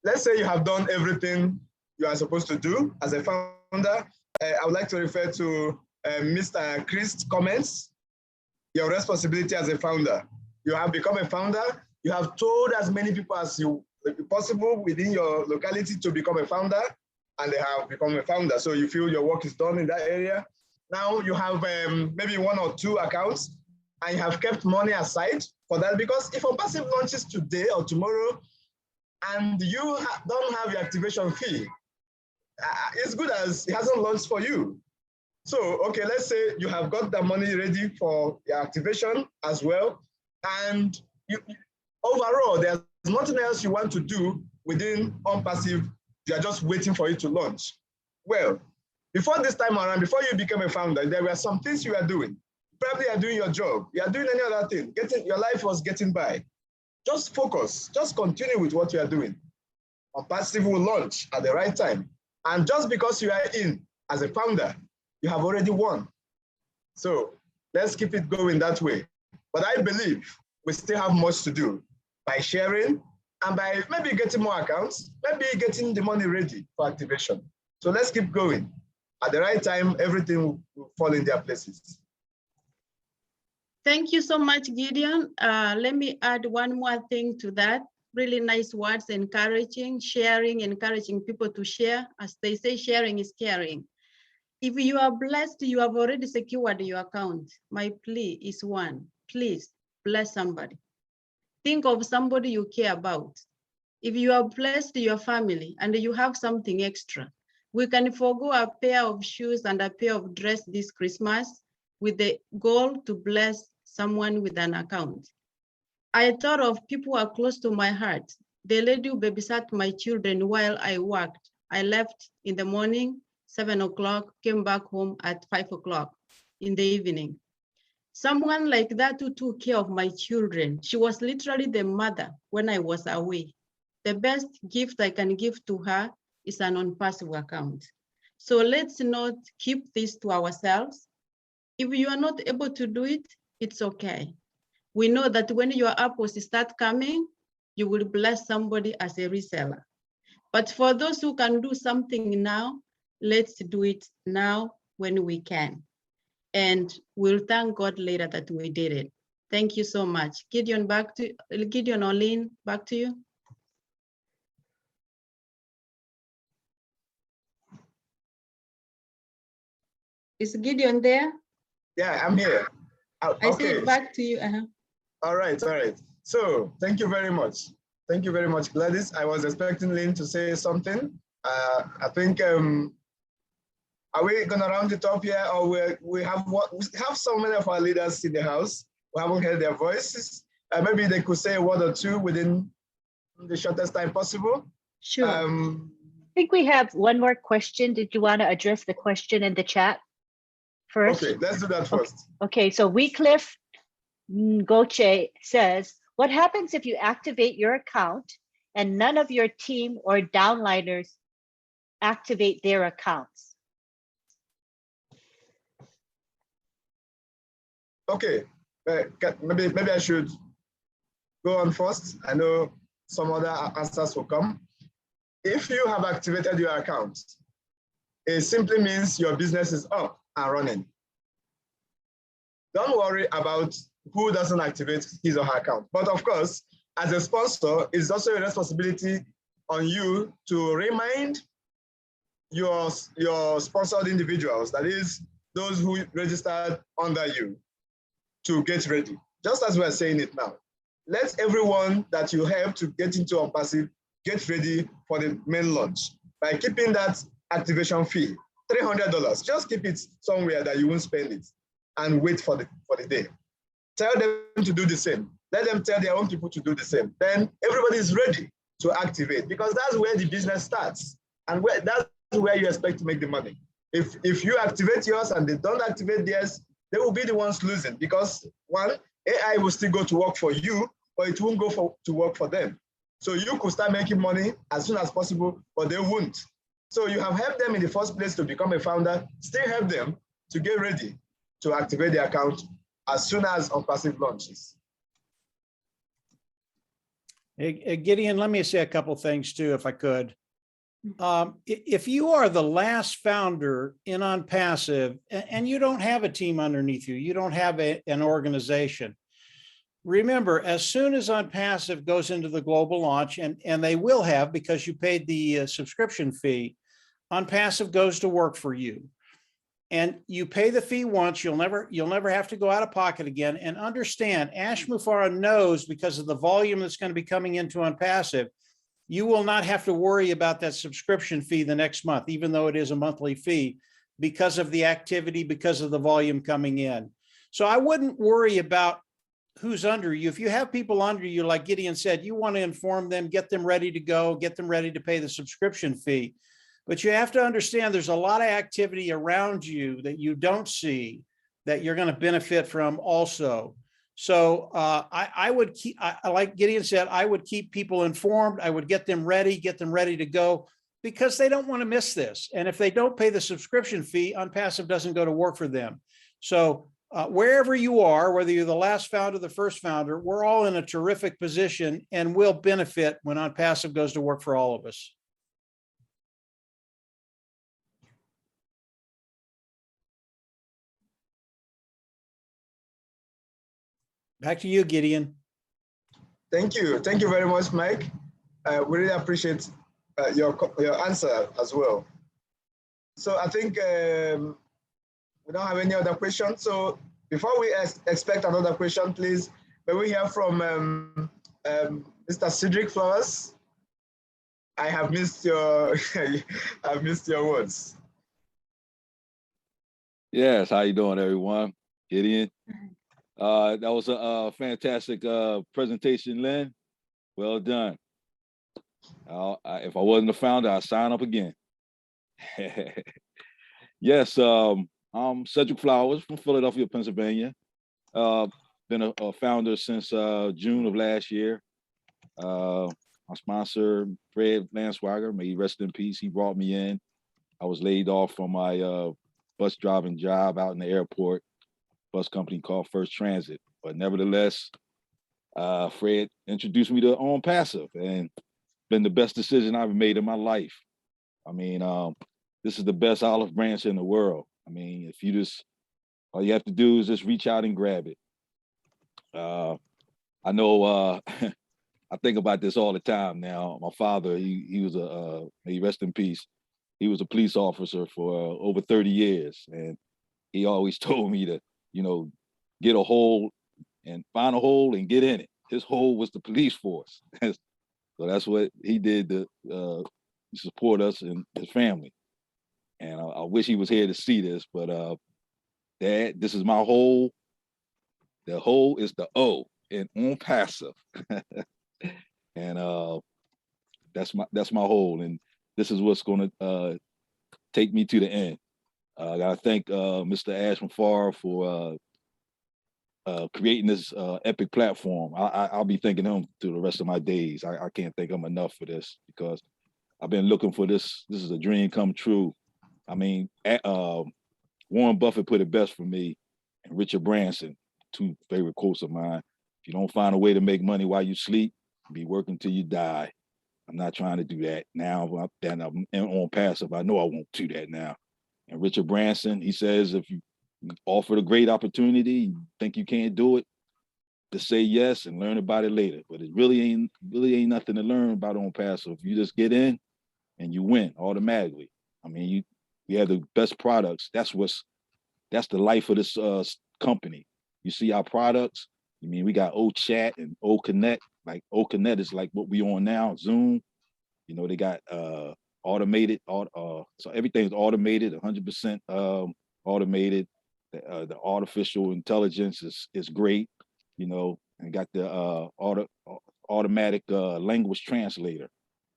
Speaker 3: Let's say you have done everything you are supposed to do as a founder. I would like to refer to Mr. Chris's comments. Your responsibility as a founder. You have become a founder. You have told as many people as possible within your locality to become a founder, and they have become a founder. So you feel your work is done in that area. Now you have maybe 1 or 2 accounts, and you have kept money aside for that, because if Onpassive launches today or tomorrow, and you don't have your activation fee, it's good as it hasn't launched for you. So, okay, let's say you have got the money ready for your activation as well, and overall, there's nothing else you want to do within Onpassive. You are just waiting for it to launch. Well, before this time around, before you became a founder, there were some things you are doing. Probably you are doing your job. You are doing any other thing. Your life was getting by. Just focus. Just continue with what you are doing. Onpassive will launch at the right time. And just because you are in as a founder, you have already won. So let's keep it going that way. But I believe we still have much to do by sharing and by maybe getting more accounts, maybe getting the money ready for activation. So let's keep going. At the right time, everything will fall in their places.
Speaker 1: Thank you so much, Gideon. Let me add one more thing to that. Really nice words, encouraging, sharing, encouraging people to share. As they say, sharing is caring. If you are blessed, you have already secured your account. My plea is one, please bless somebody. Think of somebody you care about. If you are blessed your family and you have something extra, we can forego a pair of shoes and a pair of dress this Christmas with the goal to bless someone with an account. I thought of people who are close to my heart. The lady who babysat my children while I worked. I left in the morning, 7 o'clock, came back home at 5 o'clock in the evening. Someone like that who took care of my children. She was literally the mother when I was away. The best gift I can give to her is an Onpassive account. So let's not keep this to ourselves. If you are not able to do it, it's okay. We know that when your apples start coming, you will bless somebody as a reseller. But for those who can do something now, let's do it now when we can. And we'll thank God later that we did it. Thank you so much. Gideon, Olin, back to you. Is Gideon there?
Speaker 3: Yeah, I'm here.
Speaker 1: I say back to you.
Speaker 3: All right. So thank you very much. Thank you very much, Gladys. I was expecting Lynn to say something. I think, are we gonna round it up here, or we have so many of our leaders in the house who haven't heard their voices? Maybe they could say a word or two within the shortest time possible.
Speaker 4: Sure. I think we have one more question. Did you want to address the question in the chat first?
Speaker 3: Okay, let's do that first.
Speaker 4: Okay, so Wycliffe Goche says, what happens if you activate your account and none of your team or downliners activate their accounts?
Speaker 3: Okay, maybe I should go on first. I know some other answers will come. If you have activated your account, it simply means your business is up and running. Don't worry about who doesn't activate his or her account. But of course, as a sponsor, it's also a responsibility on you to remind your sponsored individuals, that is, those who registered under you, to get ready. Just as we're saying it now. Let everyone that you have to get into Onpassive get ready for the main launch by keeping that activation fee, $300. Just keep it somewhere that you won't spend it and wait for the day. Tell them to do the same. Let them tell their own people to do the same. Then everybody is ready to activate, because that's where the business starts and that's where you expect to make the money. If you activate yours and they don't activate theirs, they will be the ones losing, because one, AI will still go to work for you, but it won't go to work for them. So you could start making money as soon as possible, but they won't. So you have helped them in the first place to become a founder, still help them to get ready to activate the account as soon as Onpassive launches.
Speaker 5: Hey, Gideon, let me say a couple things too, if I could. If you are the last founder in Onpassive and you don't have a team underneath you, you don't have an organization, remember, as soon as Onpassive goes into the global launch, and they will have, because you paid the subscription fee, Onpassive goes to work for you. And you pay the fee once, you'll never have to go out of pocket again. And understand, Ash Mufareh knows, because of the volume that's going to be coming into Onpassive, you will not have to worry about that subscription fee the next month, even though it is a monthly fee, because of the activity, because of the volume coming in. So I wouldn't worry about who's under you. If you have people under you, like Gideon said, you want to inform them, get them ready to go, get them ready to pay the subscription fee. But you have to understand there's a lot of activity around you that you don't see that you're going to benefit from also. So I would keep, like Gideon said, I would keep people informed. I would get them ready to go, because they don't want to miss this. And if they don't pay the subscription fee, Onpassive doesn't go to work for them. So wherever you are, whether you're the last founder, the first founder, we're all in a terrific position and will benefit when Onpassive goes to work for all of us. Back to you, Gideon.
Speaker 3: Thank you. Thank you very much, Mike. We really appreciate your answer as well. So I think we don't have any other questions. So before we expect another question, please, may we hear from Mr. Cedric Flowers? I have missed your, I've missed your words.
Speaker 13: Yes, how you doing, everyone? Gideon. That was a fantastic presentation, Lynn. Well done. If I wasn't the founder, I'd sign up again. Yes, I'm Cedric Flowers from Philadelphia, Pennsylvania. Been a founder since June of last year. My sponsor, Fred Lanswager, may he rest in peace. He brought me in. I was laid off from my bus driving job out in the airport, bus company called First Transit. But nevertheless, Fred introduced me to Onpassive, and been the best decision I've made in my life. I mean, this is the best olive branch in the world. I mean, if you just, all you have to do is just reach out and grab it. I know, I think about this all the time now. My father, he was may he rest in peace. He was a police officer for over 30 years. And he always told me to, you know, get a hole and find a hole and get in it. His hole was the police force. So that's what he did to support us and his family. And I wish he was here to see this, but Dad, this is my hole. The hole is the O in Onpassive. And that's my hole. And this is what's gonna take me to the end. I gotta thank Mr. Ashman Farr for creating this epic platform. I'll be thanking him through the rest of my days. I can't thank him enough for this, because I've been looking for this. This is a dream come true. I mean, Warren Buffett put it best for me, and Richard Branson, two favorite quotes of mine. If you don't find a way to make money while you sleep, be working till you die. I'm not trying to do that now that I'm Onpassive. I know I won't do that now. And Richard Branson, he says, if you offer a great opportunity, you think you can't do it, just say yes and learn about it later. But it really ain't nothing to learn about Onpassive. You just get in and you win automatically. I mean, we have the best products. That's the life of this company. You see our products. I mean, we got O-Chat and O-Connect. Like O-Connect is like what we on now, Zoom. You know, they got automated, so everything's automated, 100% automated. The artificial intelligence is great, you know, and got the automatic language translator,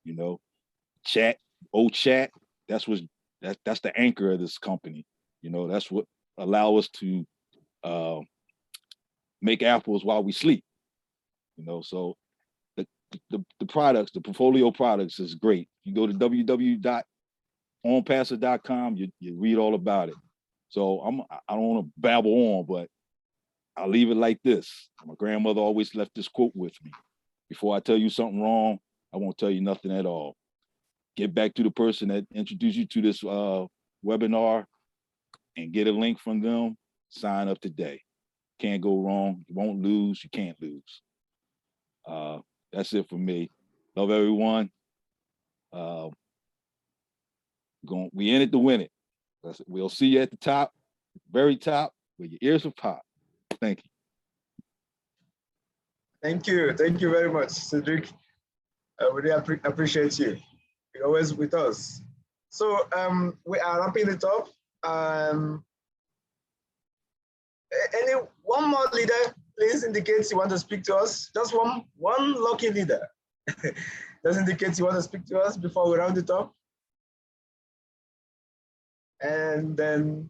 Speaker 13: you know. Chat, O-Chat, that's the anchor of this company. You know, that's what allow us to make apples while we sleep. You know, so the products, the portfolio products is great. You go to www.onpassive.com, you read all about it. So I don't want to babble on, but I'll leave it like this. My grandmother always left this quote with me: before I tell you something wrong, I won't tell you nothing at all. Get back to the person that introduced you to this webinar and get a link from them. Sign up today. Can't go wrong. You won't lose. You can't lose. That's it for me. Love everyone. We in it to win it. We'll see you at the top, very top, where your ears will pop. Thank you.
Speaker 3: Thank you. Thank you very much, Cedric. We really appreciate you. You're always with us. So we are wrapping it up. One more leader, please indicate you want to speak to us. Just one lucky leader. Just indicate you want to speak to us before we round it up. And then,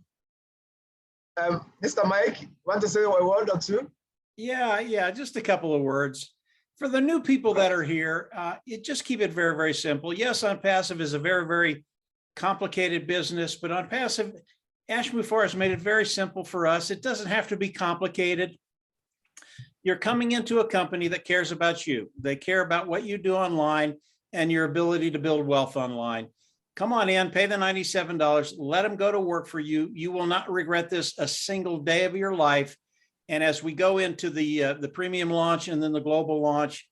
Speaker 3: Mr. Mike, want to say a word or two?
Speaker 5: Yeah, just a couple of words. For the new people that are here, just keep it very, very simple. Yes, Onpassive is a very, very complicated business, but Onpassive Ash Mufar has made it very simple for us. It doesn't have to be complicated. You're coming into a company that cares about you. They care about what you do online and your ability to build wealth online. Come on in, pay the $97, let them go to work for you. You will not regret this a single day of your life. And as we go into the premium launch and then the global launch,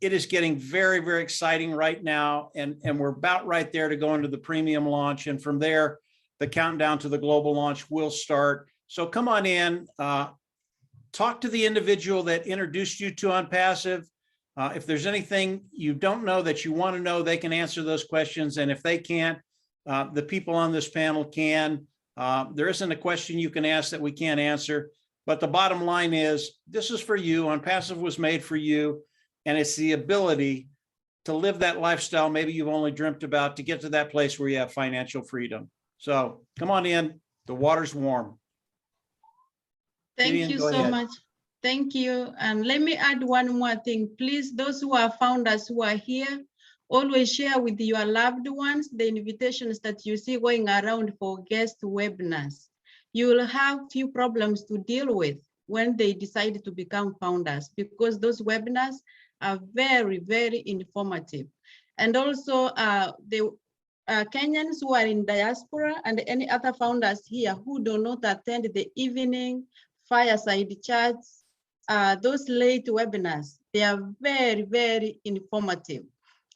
Speaker 5: it is getting very, very exciting right now. And we're about right there to go into the premium launch. And from there, the countdown to the global launch will start. So come on in, talk to the individual that introduced you to Onpassive. If there's anything you don't know that you want to know, they can answer those questions. And if they can't, the people on this panel can. There isn't a question you can ask that we can't answer. But the bottom line is, this is for you. Onpassive was made for you. And it's the ability to live that lifestyle maybe you've only dreamt about, to get to that place where you have financial freedom. So come on in. The water's warm.
Speaker 1: Thank
Speaker 5: Gideon,
Speaker 1: you
Speaker 5: go
Speaker 1: so
Speaker 5: ahead.
Speaker 1: much. Thank you. And let me add one more thing. Please, those who are founders who are here, always share with your loved ones the invitations that you see going around for guest webinars. You will have few problems to deal with when they decide to become founders, because those webinars are very, very informative. And also the Kenyans who are in diaspora and any other founders here who do not attend the evening fireside chats, those late webinars, they are very, very informative.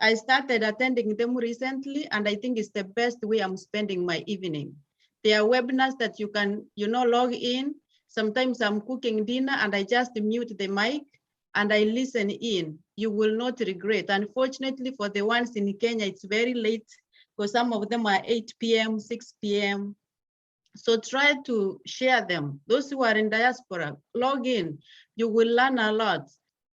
Speaker 1: I started attending them recently, and I think it's the best way I'm spending my evening. There are webinars that you can, log in. Sometimes I'm cooking dinner and I just mute the mic and I listen in. You will not regret. Unfortunately, for the ones in Kenya, it's very late because some of them are 8 p.m., 6 p.m. So try to share them. Those who are in diaspora, log in. You will learn a lot.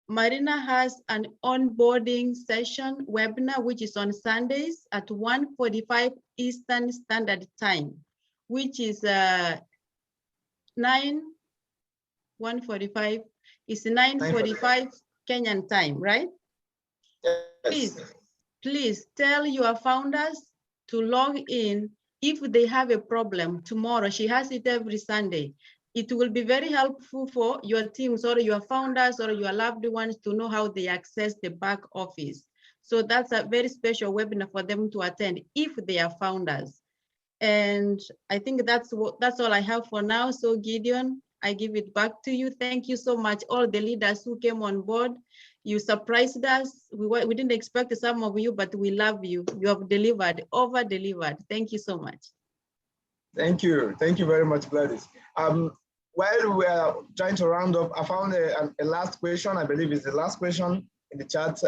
Speaker 1: Marina has an onboarding session webinar, which is on Sundays at 1:45 Eastern Standard Time, which is 1:45 is 9:45 Kenyan time, right? Yes. Please tell your founders to log in if they have a problem tomorrow. She has it every Sunday. It will be very helpful for your teams or your founders or your loved ones to know how they access the back office. So that's a very special webinar for them to attend if they are founders. And I think that's all I have for now. So Gideon, I give it back to you. Thank you so much, all the leaders who came on board. You surprised us. We didn't expect some of you, but we love you. You have delivered, over-delivered. Thank you so much.
Speaker 3: Thank you. Thank you very much, Gladys. While we are trying to round up, I found a last question. I believe it's the last question in the chat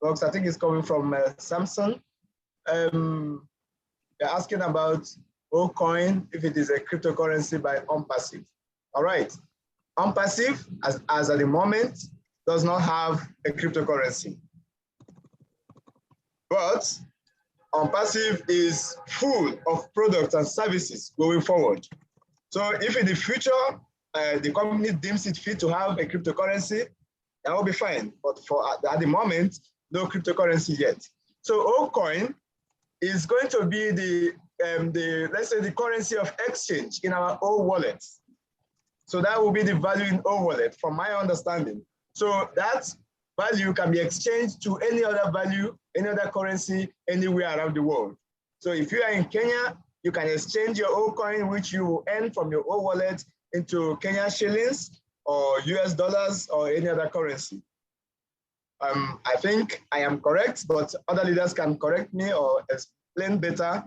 Speaker 3: box. I think it's coming from Samson. They're asking about Ocoin, if it is a cryptocurrency by Onpassive. All right. Onpassive, as at the moment, does not have a cryptocurrency. But Onpassive is full of products and services going forward. So if in the future, the company deems it fit to have a cryptocurrency, that will be fine. But at the moment, no cryptocurrency yet. So Ocoin is going to be let's say the currency of exchange in our own wallet. So that will be the value in O wallet, from my understanding. So that value can be exchanged to any other value, any other currency, anywhere around the world. So if you are in Kenya, you can exchange your O coin, which you earn from your O wallet, into Kenya shillings or US dollars or any other currency. I think I am correct, but other leaders can correct me or explain better.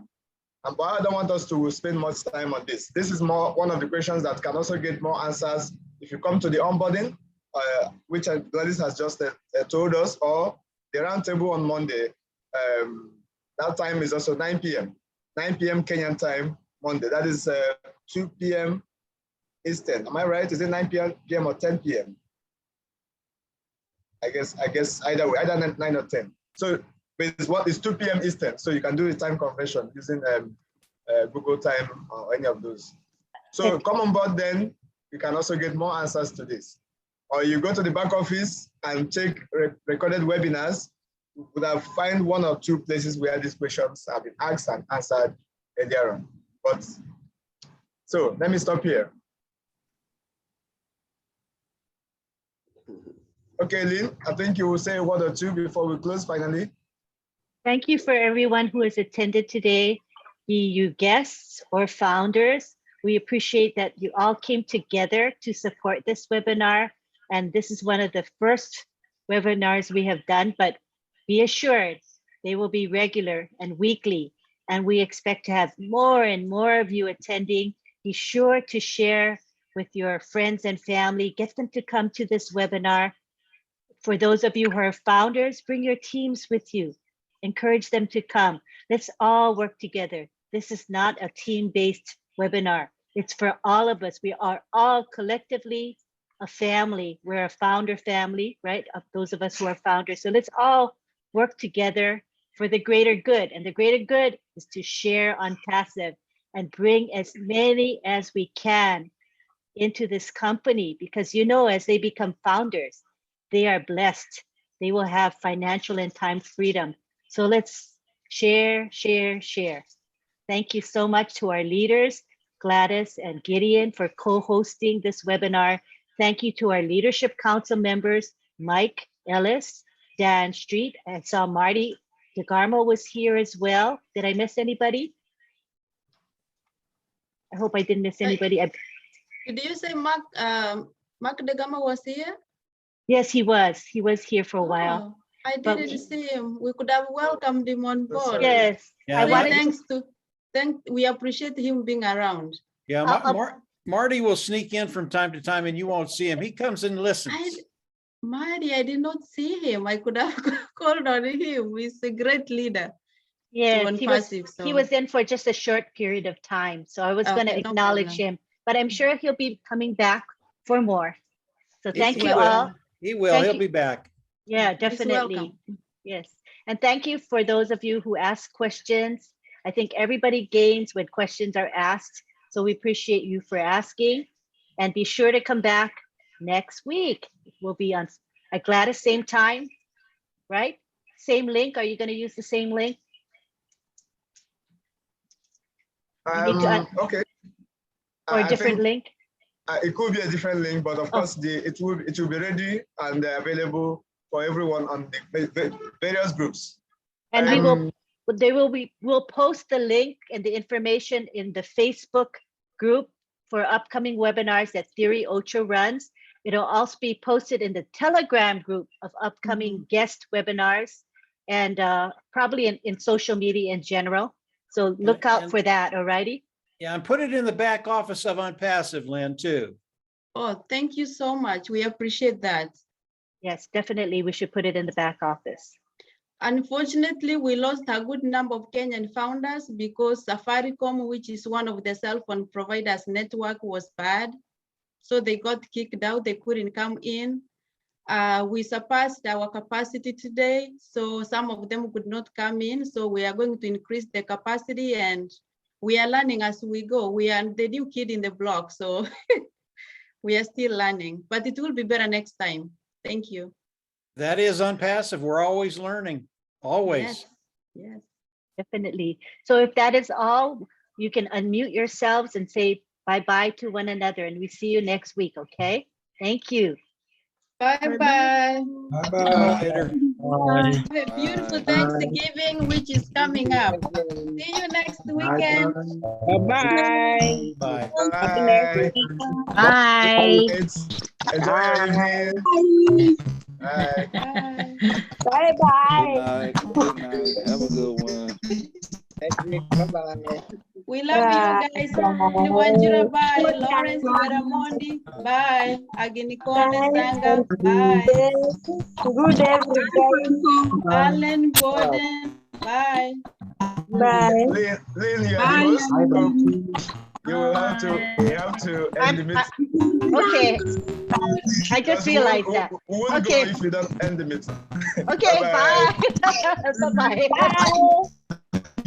Speaker 3: But I don't want us to spend much time on this. This is more one of the questions that can also get more answers if you come to the onboarding, which Gladys has just told us, or the roundtable on Monday. That time is also 9 p.m. 9 p.m. Kenyan time, Monday. That is 2 p.m. Eastern. Am I right? Is it 9 p.m. or 10 p.m.? I guess either way, either 9 or 10. So it's 2 p.m. Eastern, so you can do the time conversion using Google time or any of those. So come on board then, you can also get more answers to this. Or you go to the back office and check recorded webinars. You would have find one or two places where these questions have been asked and answered earlier on. But So let me stop here. Okay, Lynn, I think you will say a word or two before we close finally.
Speaker 4: Thank you for everyone who has attended today, be you guests or founders. We appreciate that you all came together to support this webinar. And this is one of the first webinars we have done, but be assured they will be regular and weekly. And we expect to have more and more of you attending. Be sure to share with your friends and family, get them to come to this webinar. For those of you who are founders, bring your teams with you. Encourage them to come. Let's all work together. This is not a team-based webinar. It's for all of us. We are all collectively a family. We're a founder family, right? Of those of us who are founders. So let's all work together for the greater good. And the greater good is to share Onpassive and bring as many as we can into this company, because you know, as they become founders, they are blessed. They will have financial and time freedom. So let's share, share, share. Thank you so much to our leaders, Gladys and Gideon, for co-hosting this webinar. Thank you to our Leadership Council members, Mike Ellis, Dan Street. I saw Marty DeGarmo was here as well. Did I miss anybody? I hope I didn't miss anybody.
Speaker 1: Did you say Mark DeGarmo was here?
Speaker 4: Yes, he was. He was here for a while.
Speaker 1: I didn't see him. We could have welcomed him on board.
Speaker 4: Yes.
Speaker 5: Yeah,
Speaker 1: We appreciate him being around.
Speaker 5: Yeah, Marty will sneak in from time to time and you won't see him. He comes and listens.
Speaker 1: Marty, I did not see him. I could have called on him. He's a great leader.
Speaker 4: Yes, he was in for just a short period of time. So I was going to acknowledge him, but I'm sure he'll be coming back for more. So thank you all.
Speaker 5: He will. He'll be back.
Speaker 4: Yeah, definitely. Yes. And thank you for those of you who ask questions. I think everybody gains when questions are asked. So we appreciate you for asking, and be sure to come back next week. We'll be on at Gladys, same time, right? Same link. Are you going to use the same link?
Speaker 3: Okay.
Speaker 4: Or a different link?
Speaker 3: It could be a different link, but of course, it will be ready and available for everyone on the various groups.
Speaker 4: And we'll post the link and the information in the Facebook group for upcoming webinars that Theory Ocho runs. It'll also be posted in the Telegram group of upcoming guest webinars, and probably in social media in general. So look out for that, alrighty?
Speaker 5: Yeah, and put it in the back office of Onpassive, Lynn, too.
Speaker 1: Oh, thank you so much. We appreciate that.
Speaker 4: Yes, definitely. We should put it in the back office.
Speaker 1: Unfortunately, we lost a good number of Kenyan founders because Safaricom, which is one of the cell phone providers network, was bad. So they got kicked out. They couldn't come in. We surpassed our capacity today. So some of them could not come in. So we are going to increase the capacity, and we are learning as we go. We are the new kid in the block. So we are still learning, but it will be better next time. Thank you.
Speaker 5: That is Onpassive. We're always learning, always.
Speaker 1: Yes,
Speaker 4: definitely. So if that is all, you can unmute yourselves and say bye-bye to one another, and we see you next week, okay? Thank you.
Speaker 1: Bye-bye.
Speaker 5: Bye-bye. Later.
Speaker 1: Have a beautiful Thanksgiving, which is coming up. See you next weekend.
Speaker 14: Bye-bye.
Speaker 5: Bye.
Speaker 3: Bye.
Speaker 4: Bye.
Speaker 3: Enjoy your evening. Bye.
Speaker 14: Bye-bye. Good night. Have a good one.
Speaker 8: Bye-bye.
Speaker 1: We love you guys. Niwanjira, bye. Lawrence Veramondi, bye. Aginikone Sanga, bye.
Speaker 10: Good everybody.
Speaker 1: Alan Borden, bye.
Speaker 3: Bye. Lynn, you are the host. You will have to end the meeting.
Speaker 4: Okay. I just realized that.
Speaker 3: We won't go if you don't end the meeting.
Speaker 4: Okay, bye. Bye-bye.
Speaker 10: Bye.